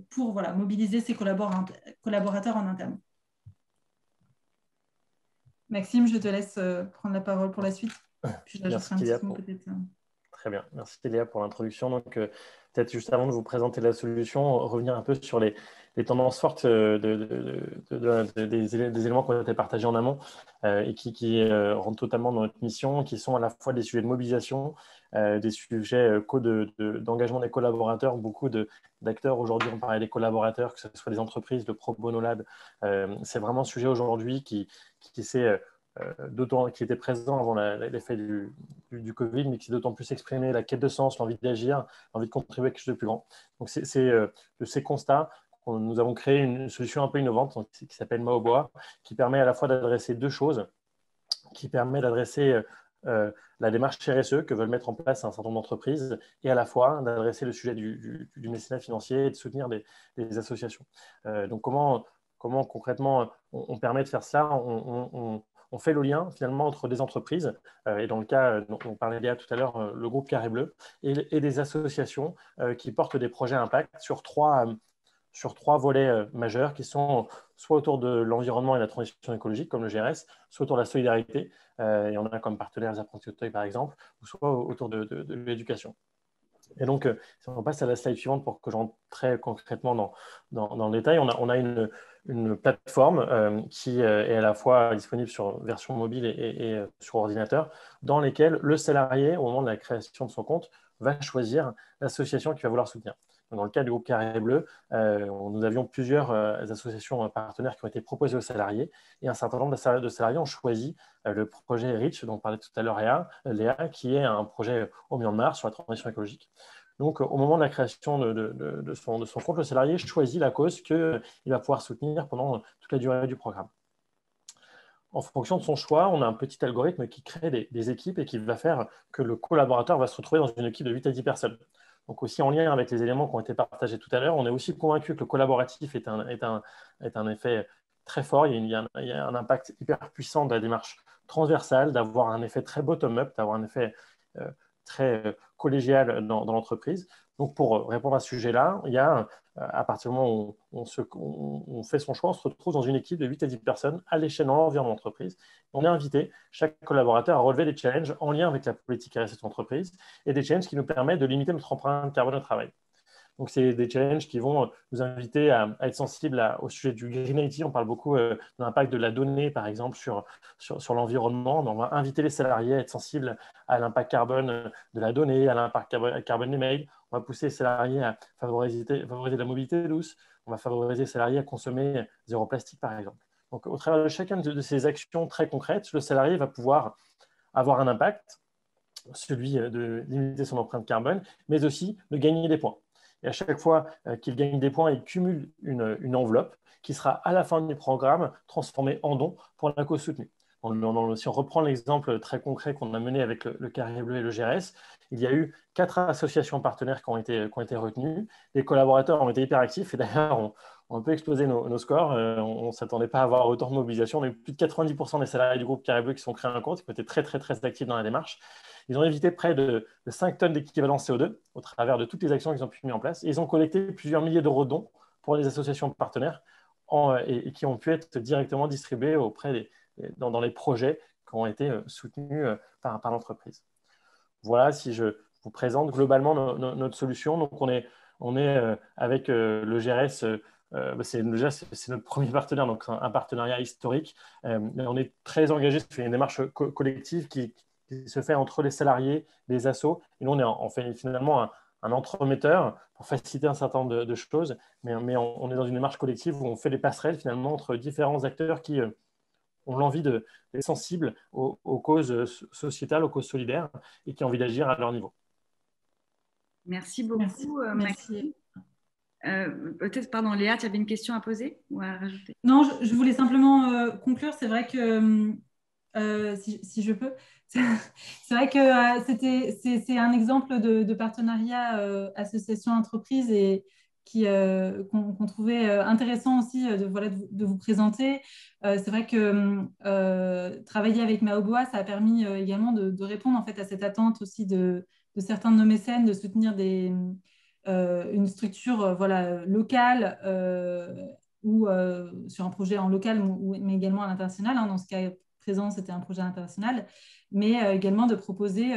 pour mobiliser ses collaborateurs en interne. Maxime, je te laisse prendre la parole pour la suite. Puis merci Kylia Très bien. Merci Léa pour l'introduction. Donc, peut-être juste avant de vous présenter la solution, revenir un peu sur les tendances fortes des éléments qui ont été partagés en amont et qui rentrent totalement dans notre mission, qui sont à la fois des sujets de mobilisation, des sujets d'engagement des collaborateurs. Beaucoup d'acteurs aujourd'hui ont parlé des collaborateurs, que ce soit des entreprises, le Pro Bono Lab. C'est vraiment un sujet aujourd'hui qui était présent avant l'effet du Covid, mais qui s'est d'autant plus exprimé, la quête de sens, l'envie d'agir, l'envie de contribuer à quelque chose de plus grand. Donc, c'est de ces constats que nous avons créé une solution un peu innovante qui s'appelle Maoboa, qui permet à la fois d'adresser deux choses, qui permet d'adresser la démarche RSE que veulent mettre en place un certain nombre d'entreprises et à la fois d'adresser le sujet du mécénat financier et de soutenir des associations. Donc, comment concrètement on permet de faire ça? On fait le lien finalement entre des entreprises, et dans le cas dont on parlait Léa tout à l'heure, le groupe Carré Bleu, et des associations qui portent des projets à impact sur trois volets majeurs qui sont soit autour de l'environnement et de la transition écologique, comme le GRS, soit autour de la solidarité, et on a comme partenaires les apprentis Auteuil par exemple, ou soit autour de l'éducation. Et donc, si on passe à la slide suivante pour que je rentre très concrètement dans le détail, on a une plateforme qui est à la fois disponible sur version mobile et sur ordinateur, dans lesquelles le salarié, au moment de la création de son compte, va choisir l'association qu'il va vouloir soutenir. Donc, dans le cas du groupe Carré Bleu, nous avions plusieurs associations partenaires qui ont été proposées aux salariés, et un certain nombre de salariés ont choisi le projet REACH, dont parlait tout à l'heure Léa, qui est un projet au Myanmar sur la transition écologique. Donc, au moment de la création de son compte, le salarié choisit la cause qu'il va pouvoir soutenir pendant toute la durée du programme. En fonction de son choix, on a un petit algorithme qui crée des équipes et qui va faire que le collaborateur va se retrouver dans une équipe de 8 à 10 personnes. Donc, aussi en lien avec les éléments qui ont été partagés tout à l'heure, on est aussi convaincu que le collaboratif est un effet très fort. Il y a un impact hyper puissant de la démarche transversale, d'avoir un effet très bottom-up, d'avoir un effet très collégial dans l'entreprise. Donc, pour répondre à ce sujet-là, il y a, à partir du moment où on fait son choix, on se retrouve dans une équipe de 8 à 10 personnes à l'échelle dans l'environnement d'entreprise. On est invité, chaque collaborateur, à relever des challenges en lien avec la politique RSE de cette entreprise et des challenges qui nous permettent de limiter notre empreinte carbone au travail. Donc, c'est des challenges qui vont nous inviter à être sensibles au sujet du Green IT. On parle beaucoup de l'impact de la donnée, par exemple, sur l'environnement. On va inviter les salariés à être sensibles à l'impact carbone de la donnée, à l'impact carbone des mails. On va pousser les salariés à favoriser la mobilité douce. On va favoriser les salariés à consommer zéro plastique, par exemple. Donc, au travers de chacune de ces actions très concrètes, le salarié va pouvoir avoir un impact, celui de limiter son empreinte carbone, mais aussi de gagner des points. Et à chaque fois qu'il gagne des points, il cumule une enveloppe qui sera à la fin du programme transformée en don pour la cause soutenue. Si on reprend l'exemple très concret qu'on a mené avec le Carré Bleu et le GRS, il y a eu 4 associations partenaires qui ont été retenues. Les collaborateurs ont été hyper actifs et d'ailleurs, on a un peu explosé nos scores. On ne s'attendait pas à avoir autant de mobilisation. On a eu plus de 90% des salariés du groupe Carré Bleu qui sont créés un compte, qui ont été très, très, très actifs dans la démarche. Ils ont évité près de 5 tonnes d'équivalent CO2 au travers de toutes les actions qu'ils ont pu mettre en place. Et ils ont collecté plusieurs milliers d'euros de dons pour les associations partenaires et qui ont pu être directement distribués dans les projets qui ont été soutenus par l'entreprise. Voilà, si je vous présente globalement notre solution. Donc, on est avec le GRS. C'est notre premier partenaire, donc un partenariat historique. On est très engagé, c'est une démarche collective qui se fait entre les salariés, les assos. Et nous, on fait finalement un entremetteur pour faciliter un certain nombre de choses. Mais on est dans une démarche collective où on fait des passerelles finalement entre différents acteurs qui ont l'envie d'être sensibles aux causes sociétales, aux causes solidaires et qui ont envie d'agir à leur niveau. Merci beaucoup, Maxime. Peut-être, pardon, Léa, tu avais une question à poser ou à rajouter? Non, je voulais simplement conclure. C'est vrai que, si je peux, c'est vrai que c'est un exemple de partenariat association-entreprise et qu'on trouvait intéressant aussi de vous présenter. C'est vrai que travailler avec Maoboa, ça a permis également de répondre en fait, à cette attente aussi de certains de nos mécènes, de soutenir une structure locale ou sur un projet en local, mais également à l'international. Dans ce cas présent, c'était un projet international, mais également de proposer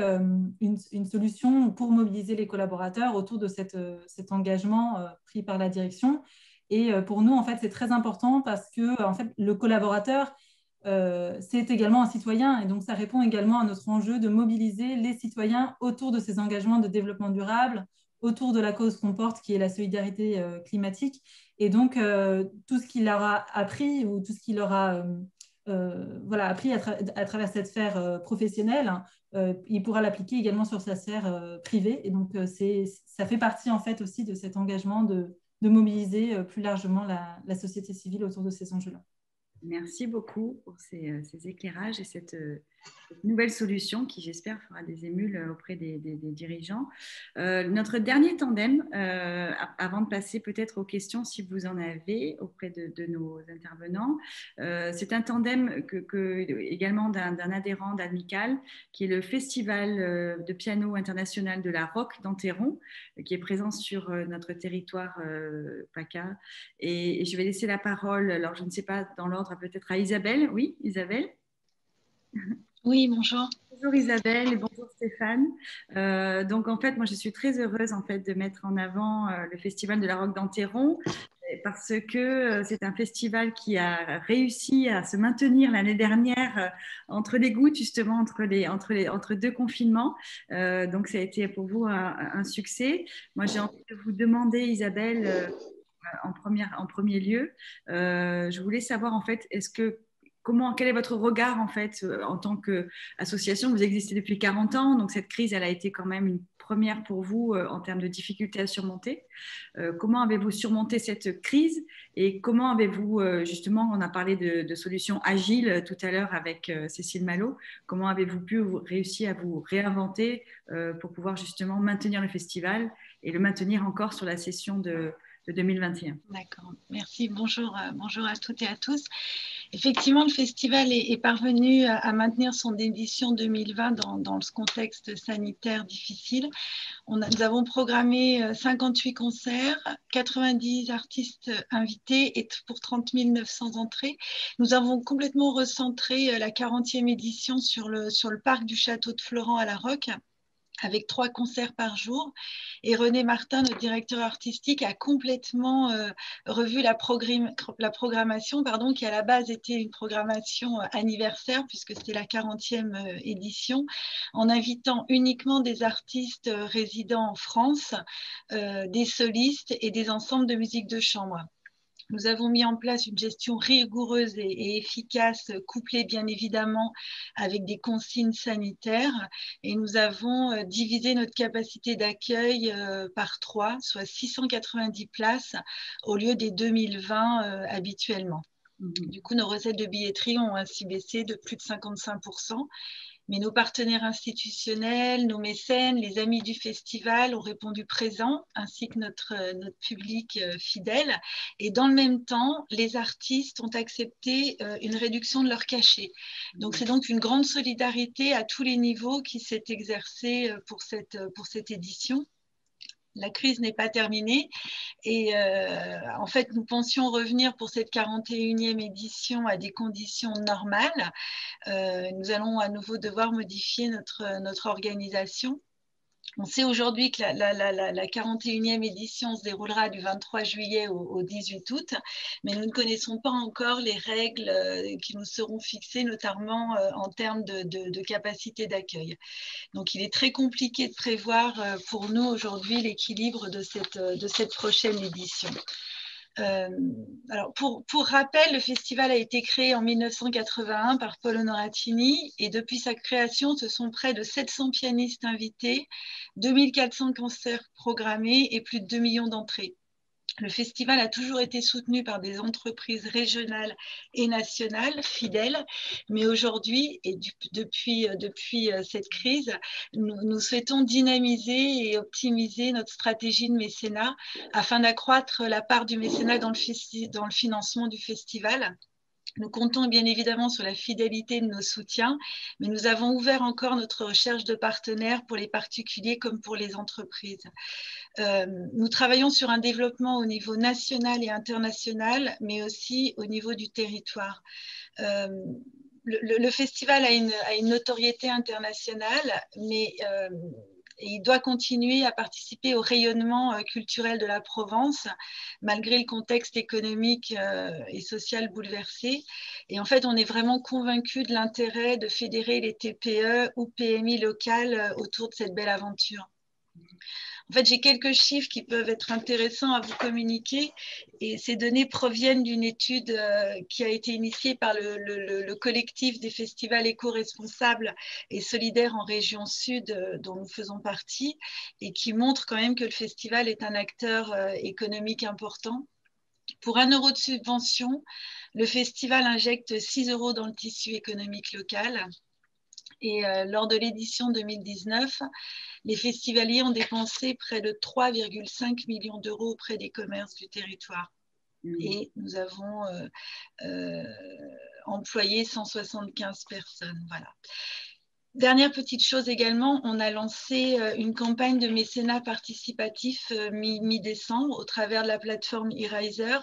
une solution pour mobiliser les collaborateurs autour de cet engagement pris par la direction. Et pour nous, en fait, c'est très important parce que en fait, le collaborateur, c'est également un citoyen. Et donc, ça répond également à notre enjeu de mobiliser les citoyens autour de ces engagements de développement durable, autour de la cause qu'on porte, qui est la solidarité climatique. Et donc, tout ce qu'il leur a appris ou tout ce qu'il leur a voilà, appris à travers cette sphère professionnelle, il pourra l'appliquer également sur sa sphère privée. Et donc, ça fait partie en fait aussi de cet engagement de mobiliser plus largement la société civile autour de ces enjeux-là. Merci beaucoup pour ces éclairages et cette nouvelle solution qui, j'espère, fera des émules auprès des dirigeants. Notre dernier tandem, avant de passer peut-être aux questions, si vous en avez, auprès de nos intervenants, c'est un tandem également d'un adhérent d'Admical, qui est le Festival de piano international de la Roque d'Enterron, qui est présent sur notre territoire PACA. Et je vais laisser la parole, alors je ne sais pas dans l'ordre, peut-être à Isabelle. Oui, Isabelle? Oui, bonjour. Bonjour Isabelle et bonjour Stéphane. Donc en fait, moi je suis très heureuse en fait de mettre en avant le Festival de la Roque d'Enterron parce que c'est un festival qui a réussi à se maintenir l'année dernière entre les gouttes, justement entre deux confinements. Donc ça a été pour vous un succès. Moi j'ai envie de vous demander, Isabelle, en premier lieu, je voulais savoir en fait, quel est votre regard en fait en tant qu'association? Vous existez depuis 40 ans, donc cette crise, elle a été quand même une première pour vous en termes de difficultés à surmonter. Comment avez-vous surmonté cette crise et comment avez-vous, justement, on a parlé de solutions agiles tout à l'heure avec Cécile Malo, comment avez-vous réussi à vous réinventer pour pouvoir justement maintenir le festival et le maintenir encore sur la session de 2021. D'accord, merci. Bonjour à toutes et à tous. Effectivement, le festival est parvenu à maintenir son édition 2020 dans ce contexte sanitaire difficile. Nous avons programmé 58 concerts, 90 artistes invités et pour 30 900 entrées. Nous avons complètement recentré la 40e édition sur le parc du château de Florent à La Roque, avec 3 concerts par jour. Et René Martin, notre directeur artistique, a complètement revu la programmation, qui à la base était une programmation anniversaire, puisque c'était la 40e édition, en invitant uniquement des artistes résidant en France, des solistes et des ensembles de musique de chambre. Nous avons mis en place une gestion rigoureuse et efficace, couplée bien évidemment avec des consignes sanitaires. Et nous avons divisé notre capacité d'accueil par 3, soit 690 places au lieu des 2020 habituellement. Du coup, nos recettes de billetterie ont ainsi baissé de plus de 55%. Mais nos partenaires institutionnels, nos mécènes, les amis du festival ont répondu présents, ainsi que notre public fidèle. Et dans le même temps, les artistes ont accepté une réduction de leur cachet. Donc, c'est donc une grande solidarité à tous les niveaux qui s'est exercée pour cette édition. La crise n'est pas terminée et en fait, nous pensions revenir pour cette 41e édition à des conditions normales. Nous allons à nouveau devoir modifier notre organisation. On sait aujourd'hui que la 41e édition se déroulera du 23 juillet au 18 août, mais nous ne connaissons pas encore les règles qui nous seront fixées, notamment en termes de capacité d'accueil. Donc, il est très compliqué de prévoir pour nous aujourd'hui l'équilibre de cette prochaine édition. Alors pour rappel, le festival a été créé en 1981 par Paul Onoratini et depuis sa création, ce sont près de 700 pianistes invités, 2400 concerts programmés et plus de 2 millions d'entrées. Le festival a toujours été soutenu par des entreprises régionales et nationales fidèles, mais aujourd'hui et depuis cette crise, nous souhaitons dynamiser et optimiser notre stratégie de mécénat afin d'accroître la part du mécénat dans le financement du festival. Nous comptons bien évidemment sur la fidélité de nos soutiens, mais nous avons ouvert encore notre recherche de partenaires pour les particuliers comme pour les entreprises. Nous travaillons sur un développement au niveau national et international, mais aussi au niveau du territoire. le festival a une notoriété internationale, mais il doit continuer à participer au rayonnement culturel de la Provence, malgré le contexte économique et social bouleversé. Et en fait, on est vraiment convaincus de l'intérêt de fédérer les TPE ou PMI locales autour de cette belle aventure. En fait, j'ai quelques chiffres qui peuvent être intéressants à vous communiquer, et ces données proviennent d'une étude qui a été initiée par le collectif des festivals éco-responsables et solidaires en région sud, dont nous faisons partie, et qui montre quand même que le festival est un acteur économique important. Pour 1 euro de subvention, le festival injecte 6 euros dans le tissu économique local. Et lors de l'édition 2019, les festivaliers ont dépensé près de 3,5 millions d'euros auprès des commerces du territoire. Et nous avons employé 175 personnes. Voilà. Dernière petite chose également, on a lancé une campagne de mécénat participatif mi-décembre au travers de la plateforme eRiser,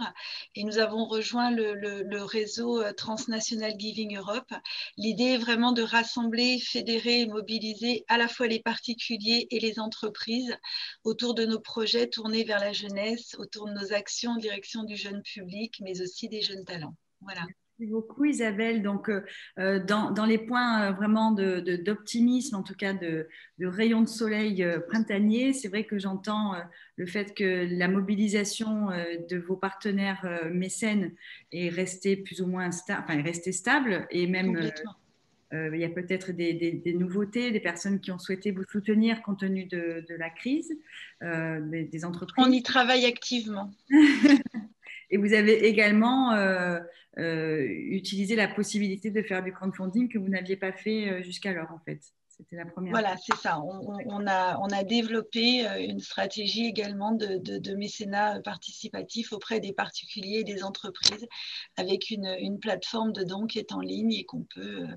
et nous avons rejoint le réseau Transnational Giving Europe. L'idée est vraiment de rassembler, fédérer et mobiliser à la fois les particuliers et les entreprises autour de nos projets tournés vers la jeunesse, autour de nos actions en direction du jeune public, mais aussi des jeunes talents. Voilà. Merci beaucoup Isabelle. Donc, dans les points vraiment d'optimisme, en tout cas de rayon de soleil printanier, c'est vrai que j'entends le fait que la mobilisation de vos partenaires mécènes est restée plus ou moins stable, et même il y a peut-être des nouveautés, des personnes qui ont souhaité vous soutenir compte tenu de la crise, des entreprises. On y travaille activement. Et vous avez également utilisé la possibilité de faire du crowdfunding que vous n'aviez pas fait jusqu'alors, en fait. C'était la première. Voilà, c'est ça. On a développé une stratégie également de mécénat participatif auprès des particuliers et des entreprises, avec une plateforme de dons qui est en ligne et qu'on peut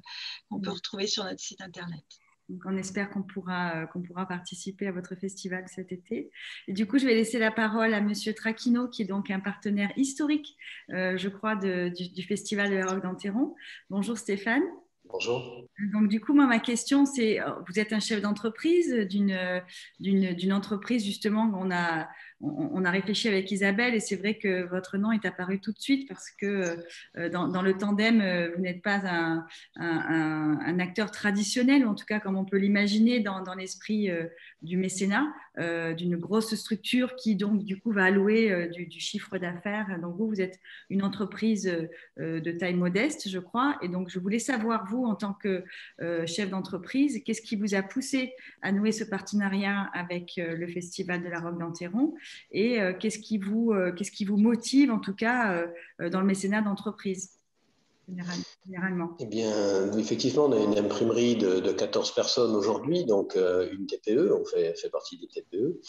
retrouver sur notre site internet. Donc, on espère qu'on pourra participer à votre festival cet été. Et du coup, je vais laisser la parole à Monsieur Traquino, qui est donc un partenaire historique, je crois, du Festival de la Roque d'Enterron. Bonjour Stéphane. Bonjour. Donc, du coup, moi, ma question, c'est, vous êtes un chef d'entreprise d'une entreprise, justement, on a réfléchi avec Isabelle, et c'est vrai que votre nom est apparu tout de suite parce que dans le tandem, vous n'êtes pas un acteur traditionnel, ou en tout cas comme on peut l'imaginer dans l'esprit du mécénat, d'une grosse structure qui donc du coup va allouer du chiffre d'affaires. Donc vous êtes une entreprise de taille modeste, je crois, et donc je voulais savoir, vous, en tant que chef d'entreprise, qu'est-ce qui vous a poussé à nouer ce partenariat avec le Festival de la Roque d'Enterron, et qu'est-ce qui vous motive, en tout cas, dans le mécénat d'entreprise généralement? Eh bien, effectivement, on a une imprimerie de 14 personnes aujourd'hui, donc une TPE, on fait partie des TPE.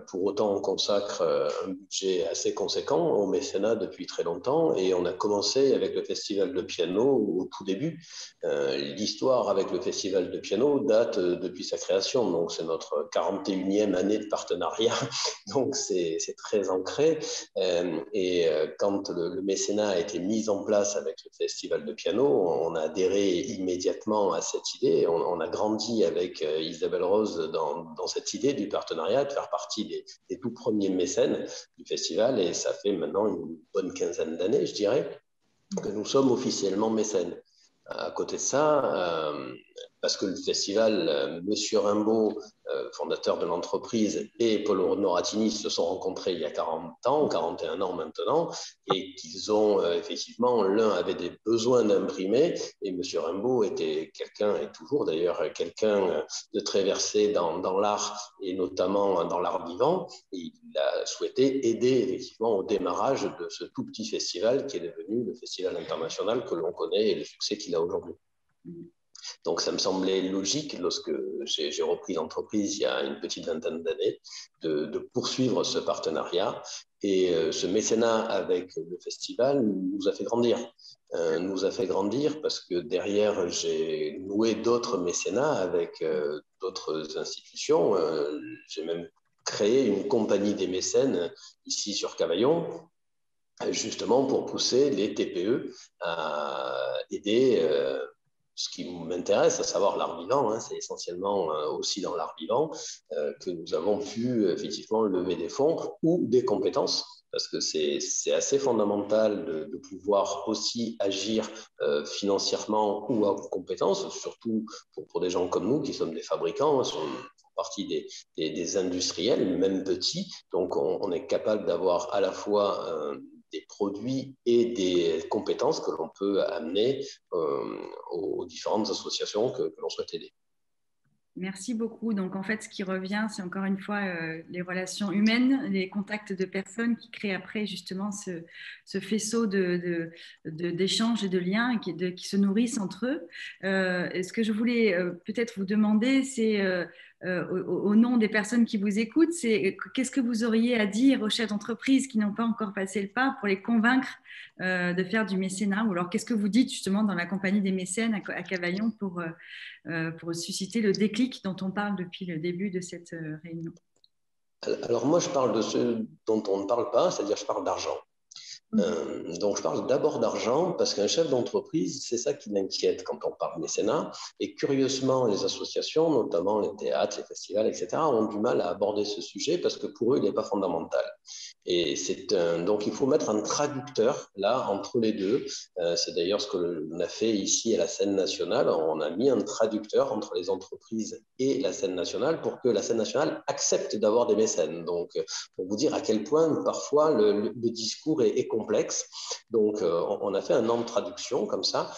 Pour autant, on consacre un budget assez conséquent au mécénat depuis très longtemps, et on a commencé avec le festival de piano au tout début. L'histoire avec le festival de piano date depuis sa création, donc c'est notre 41e année de partenariat, donc c'est très ancré. Et quand le mécénat a été mis en place avec le festival de piano, on a adhéré immédiatement à cette idée. On a grandi avec Isabelle Rose dans cette idée du partenariat, de faire partie des tout premiers mécènes du festival, et ça fait maintenant une bonne quinzaine d'années, je dirais, que nous sommes officiellement mécènes. À côté de ça, parce que le festival, Monsieur Rimbaud, fondateur de l'entreprise, et Paul Honoratini se sont rencontrés il y a 41 ans maintenant, et qu'ils ont effectivement, l'un avait des besoins d'imprimer, et Monsieur Rimbaud était quelqu'un, et toujours d'ailleurs quelqu'un de très versé dans l'art, et notamment dans l'art vivant, et il a souhaité aider effectivement au démarrage de ce tout petit festival qui est devenu le festival international que l'on connaît et le succès qu'il a aujourd'hui. Donc, ça me semblait logique, lorsque j'ai repris l'entreprise il y a une petite vingtaine d'années, de poursuivre ce partenariat. Et ce mécénat avec le festival nous a fait grandir. Nous a fait grandir parce que derrière, j'ai noué d'autres mécénats avec d'autres institutions. J'ai même créé une compagnie des mécènes ici sur Cavaillon. justement pour pousser les TPE à aider ce qui m'intéresse, à savoir l'art vivant, hein, c'est essentiellement aussi dans l'art vivant que nous avons pu effectivement lever des fonds ou des compétences, parce que c'est assez fondamental de pouvoir aussi agir financièrement ou en compétences, surtout pour des gens comme nous qui sommes des fabricants, sont partie des industriels, même petits. Donc, on est capable d'avoir à la fois des produits et des compétences que l'on peut amener aux différentes associations que l'on souhaite aider. Merci beaucoup. Donc, en fait, ce qui revient, c'est encore une fois les relations humaines, les contacts de personnes qui créent après justement ce faisceau d'échanges et de liens qui se nourrissent entre eux. Ce que je voulais peut-être vous demander, c'est au nom des personnes qui vous écoutent, c'est qu'est-ce que vous auriez à dire aux chefs d'entreprise qui n'ont pas encore passé le pas pour les convaincre de faire du mécénat, ou alors qu'est-ce que vous dites justement dans la compagnie des mécènes à Cavaillon pour susciter le déclic dont on parle depuis le début de cette réunion? Alors moi, je parle de ce dont on ne parle pas, c'est-à-dire je parle d'argent. Donc, je parle d'abord d'argent parce qu'un chef d'entreprise, c'est ça qui l'inquiète quand on parle mécénat. Et curieusement, les associations, notamment les théâtres, les festivals, etc., ont du mal à aborder ce sujet parce que pour eux, il n'est pas fondamental. Et donc, il faut mettre un traducteur là entre les deux. C'est d'ailleurs ce que l'on a fait ici à la scène nationale. On a mis un traducteur entre les entreprises et la scène nationale pour que la scène nationale accepte d'avoir des mécènes. Donc, pour vous dire à quel point parfois le discours est complexe. Donc, on a fait un an de traduction comme ça.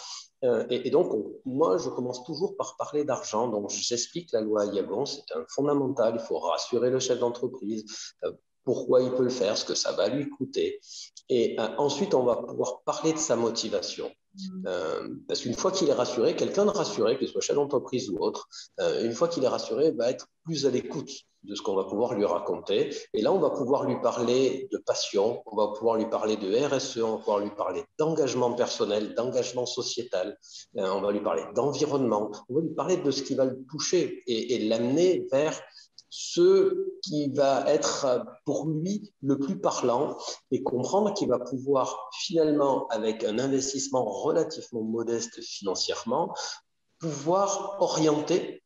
Et donc, moi, je commence toujours par parler d'argent. Donc, j'explique la loi Yagon, c'est un fondamental. Il faut rassurer le chef d'entreprise. Pourquoi il peut le faire, ce que ça va lui coûter. Et ensuite, on va pouvoir parler de sa motivation. Parce qu'une fois qu'il est rassuré, quelqu'un de rassuré, qu'il soit chef d'entreprise ou autre, une fois qu'il est rassuré, va être plus à l'écoute de ce qu'on va pouvoir lui raconter. Et là, on va pouvoir lui parler de passion, on va pouvoir lui parler de RSE, on va pouvoir lui parler d'engagement personnel, d'engagement sociétal, on va lui parler d'environnement, on va lui parler de ce qui va le toucher et l'amener vers ce qui va être pour lui le plus parlant et comprendre qu'il va pouvoir finalement, avec un investissement relativement modeste financièrement, pouvoir orienter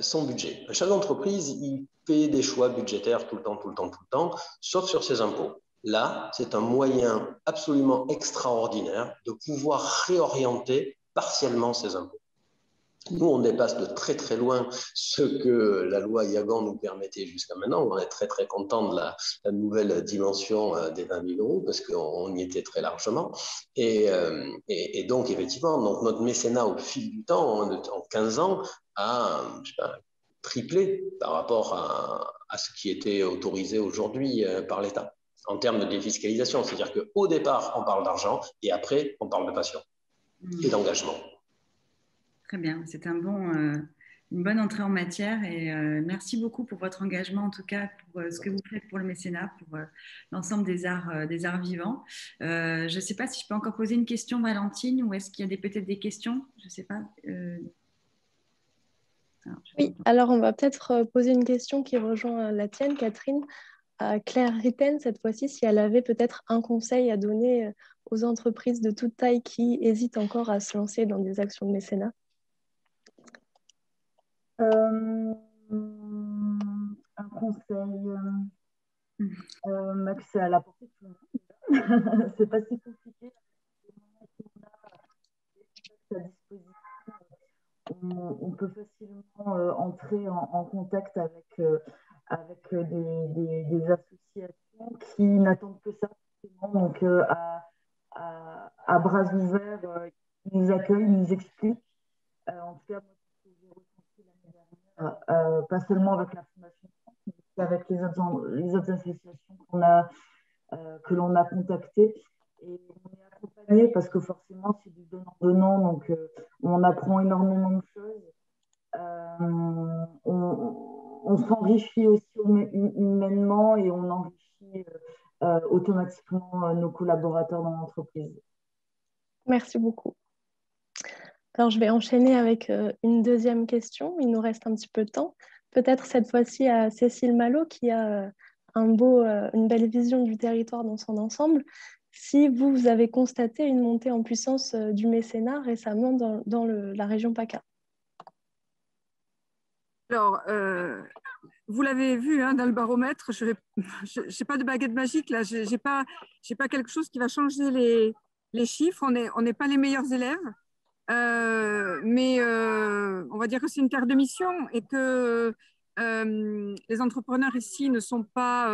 son budget. Un chef d'entreprise, il fait des choix budgétaires tout le temps, sauf sur ses impôts. Là, c'est un moyen absolument extraordinaire de pouvoir réorienter partiellement ses impôts. Nous, on dépasse de très très loin ce que la loi Yagon nous permettait jusqu'à maintenant. On est très très content de la nouvelle dimension des 20 000 euros parce qu'on y était très largement. Et donc, effectivement, donc notre mécénat au fil du temps, en 15 ans, a triplé par rapport à ce qui était autorisé aujourd'hui par l'État en termes de défiscalisation. C'est-à-dire qu'au départ, on parle d'argent et après, on parle de passion et d'engagement. Très bien, c'est une bonne entrée en matière et merci beaucoup pour votre engagement, en tout cas pour ce que vous faites pour le mécénat, pour l'ensemble des arts vivants. Je ne sais pas si je peux encore poser une question, Valentine, ou est-ce qu'il y a peut-être des questions? Je ne sais pas. Oui, alors on va peut-être poser une question qui rejoint la tienne, Catherine. Claire Ritten, cette fois-ci, si elle avait peut-être un conseil à donner aux entreprises de toute taille qui hésitent encore à se lancer dans des actions de mécénat. Un conseil, c'est à la portée de tout le monde. C'est pas si compliqué. On peut facilement entrer en contact avec des associations qui n'attendent que ça. Donc, à bras ouverts, ils nous accueillent, ils nous expliquent. En tout cas, moi, pas seulement avec la Fondation France, mais aussi avec les autres associations que l'on a contactées. Et on est accompagné parce que forcément, c'est du donnant-donnant, donc on apprend énormément de choses. On s'enrichit aussi humainement et on enrichit automatiquement nos collaborateurs dans l'entreprise. Merci beaucoup. Alors, je vais enchaîner avec une deuxième question. Il nous reste un petit peu de temps. Peut-être cette fois-ci à Cécile Malo, qui a une belle vision du territoire dans son ensemble. si vous avez constaté une montée en puissance du mécénat récemment dans la région PACA. Alors, vous l'avez vu hein, dans le baromètre, je n'ai pas de baguette magique, là, je n'ai pas quelque chose qui va changer les chiffres, on n'est pas les meilleurs élèves, mais on va dire que c'est une terre de mission et que les entrepreneurs ici ne sont pas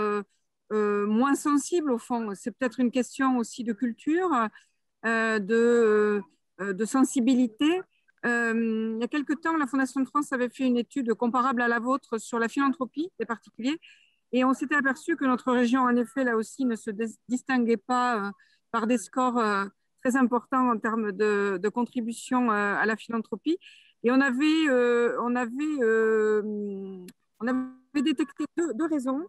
moins sensibles au fond. C'est peut-être une question aussi de culture, de sensibilité. Il y a quelque temps, la Fondation de France avait fait une étude comparable à la vôtre sur la philanthropie des particuliers et on s'était aperçu que notre région, en effet, là aussi, ne se distinguait pas par des scores très importants en termes de contribution à la philanthropie. Et on avait détecté deux raisons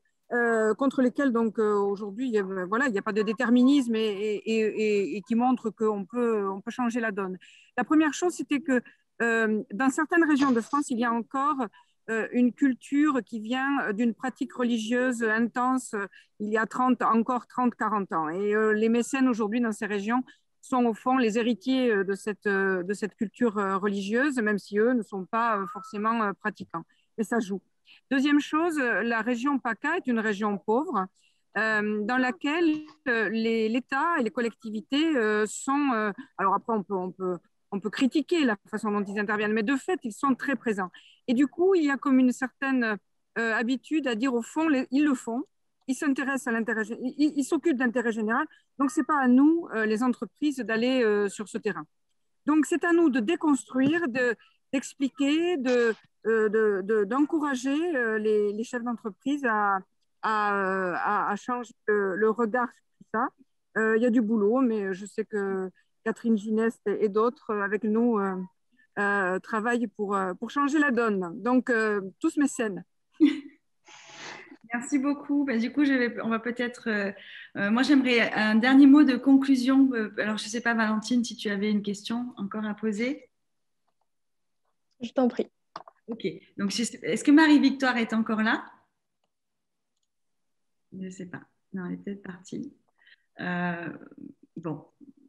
contre lesquelles donc aujourd'hui voilà, il n'y a pas de déterminisme et qui montrent qu'on peut changer la donne. La première chose, c'était que dans certaines régions de France, il y a encore une culture qui vient d'une pratique religieuse intense il y a 30, 40 ans. Et les mécènes aujourd'hui dans ces régions sont au fond les héritiers de cette culture religieuse, même si eux ne sont pas forcément pratiquants. Et ça joue. Deuxième chose, la région PACA est une région pauvre dans laquelle l'État et les collectivités sont... alors après, on peut critiquer la façon dont ils interviennent, mais de fait, ils sont très présents. Et du coup, il y a comme une certaine habitude à dire au fond, ils le font, ils s'intéressent à l'intérêt, ils s'occupent d'intérêt général, donc ce n'est pas à nous, les entreprises, d'aller sur ce terrain. Donc c'est à nous de déconstruire, d'expliquer, d'encourager les chefs d'entreprise à changer le regard sur tout ça. Il y a du boulot, mais je sais que Catherine Gineste et d'autres avec nous travaillent pour changer la donne. Donc, tous mécènes. Merci beaucoup. Ben, du coup, on va peut-être... moi, j'aimerais un dernier mot de conclusion. Alors, je ne sais pas, Valentine, si tu avais une question encore à poser. Je t'en prie. Ok. Donc, est-ce que Marie-Victoire est encore là? Je ne sais pas. Non, elle est peut-être partie. Bon.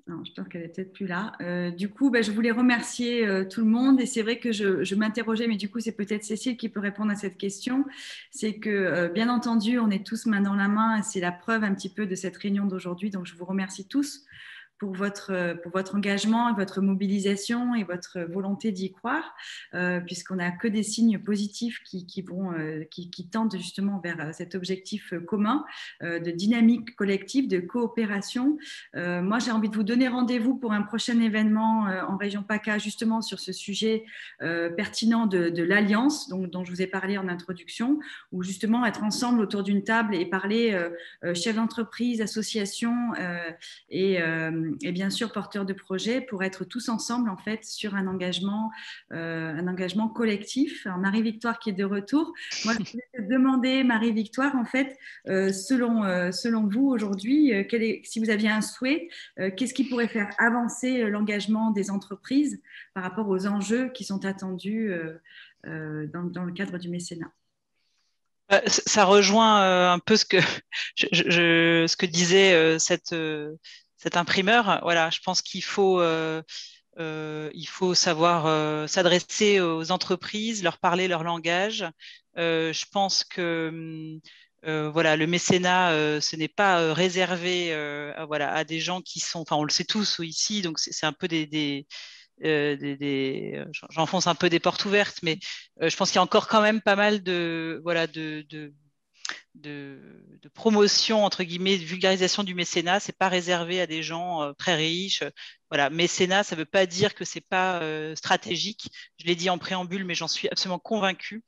Non, je pense qu'elle est peut-être plus là. Du coup, je voulais remercier tout le monde et c'est vrai que je m'interrogeais, mais du coup, c'est peut-être Cécile qui peut répondre à cette question. C'est que, bien entendu, on est tous main dans la main et c'est la preuve un petit peu de cette réunion d'aujourd'hui. Donc, je vous remercie tous pour votre engagement, votre mobilisation et votre volonté d'y croire, puisqu'on n'a que des signes positifs qui tendent justement vers cet objectif commun de dynamique collective, de coopération. Moi, j'ai envie de vous donner rendez-vous pour un prochain événement en région PACA, justement sur ce sujet pertinent de l'Alliance, dont je vous ai parlé en introduction, où justement être ensemble autour d'une table et parler chefs d'entreprise, associations et bien sûr porteurs de projets pour être tous ensemble en fait sur un engagement collectif. Alors, Marie-Victoire qui est de retour. Moi, je voulais te demander, Marie-Victoire, en fait, selon vous aujourd'hui, si vous aviez un souhait, qu'est-ce qui pourrait faire avancer l'engagement des entreprises par rapport aux enjeux qui sont attendus dans le cadre du mécénat? Ça rejoint un peu ce que disait cet imprimeur. Voilà, je pense qu'il faut savoir s'adresser aux entreprises, leur parler leur langage. Je pense que voilà, le mécénat, ce n'est pas réservé à des gens qui sont, enfin on le sait tous ici, donc c'est un peu j'enfonce un peu des portes ouvertes, mais je pense qu'il y a encore quand même pas mal de promotion, entre guillemets, de vulgarisation du mécénat. C'est pas réservé à des gens très riches. Voilà, mécénat, ça veut pas dire que c'est pas stratégique. Je l'ai dit en préambule, mais j'en suis absolument convaincue.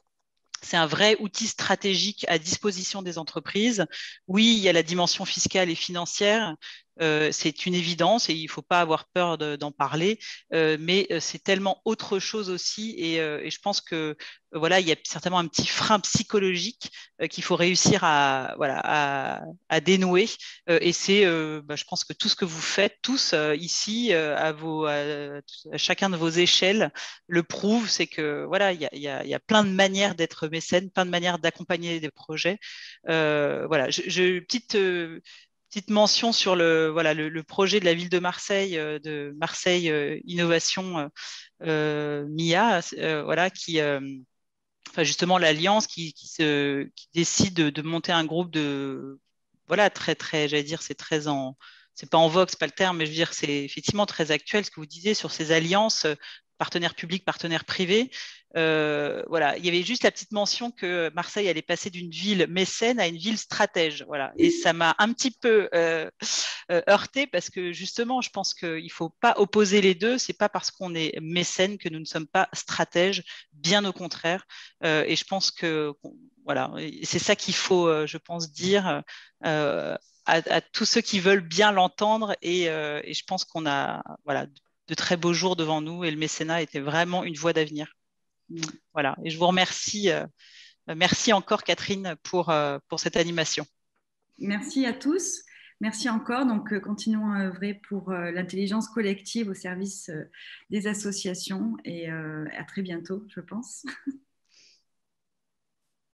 C'est un vrai outil stratégique à disposition des entreprises. Oui, il y a la dimension fiscale et financière. C'est une évidence et il ne faut pas avoir peur d'en parler, mais c'est tellement autre chose aussi et je pense que voilà, il y a certainement un petit frein psychologique qu'il faut réussir à dénouer et c'est, je pense que tout ce que vous faites tous ici à chacun de vos échelles le prouve, c'est que voilà, il y a plein de manières d'être mécène, plein de manières d'accompagner des projets. Voilà, petite petite mention sur le projet de la ville de Marseille Innovation MIA, justement l'alliance qui décide de monter un groupe j'allais dire, c'est pas en vogue, c'est pas le terme, mais je veux dire, c'est effectivement très actuel ce que vous disiez sur ces alliances, partenaires publics, partenaires privés. Il y avait juste la petite mention que Marseille allait passer d'une ville mécène à une ville stratège. Voilà. Et ça m'a un petit peu heurté parce que justement, je pense qu'il ne faut pas opposer les deux. Ce n'est pas parce qu'on est mécène que nous ne sommes pas stratèges, bien au contraire. Et je pense que c'est ça qu'il faut, je pense, dire à tous ceux qui veulent bien l'entendre. Et je pense qu'on a de très beaux jours devant nous et le mécénat était vraiment une voie d'avenir. Voilà, et je vous remercie. Merci encore, Catherine, pour cette animation. Merci à tous. Merci encore. Donc, continuons à œuvrer pour l'intelligence collective au service des associations et à très bientôt, je pense.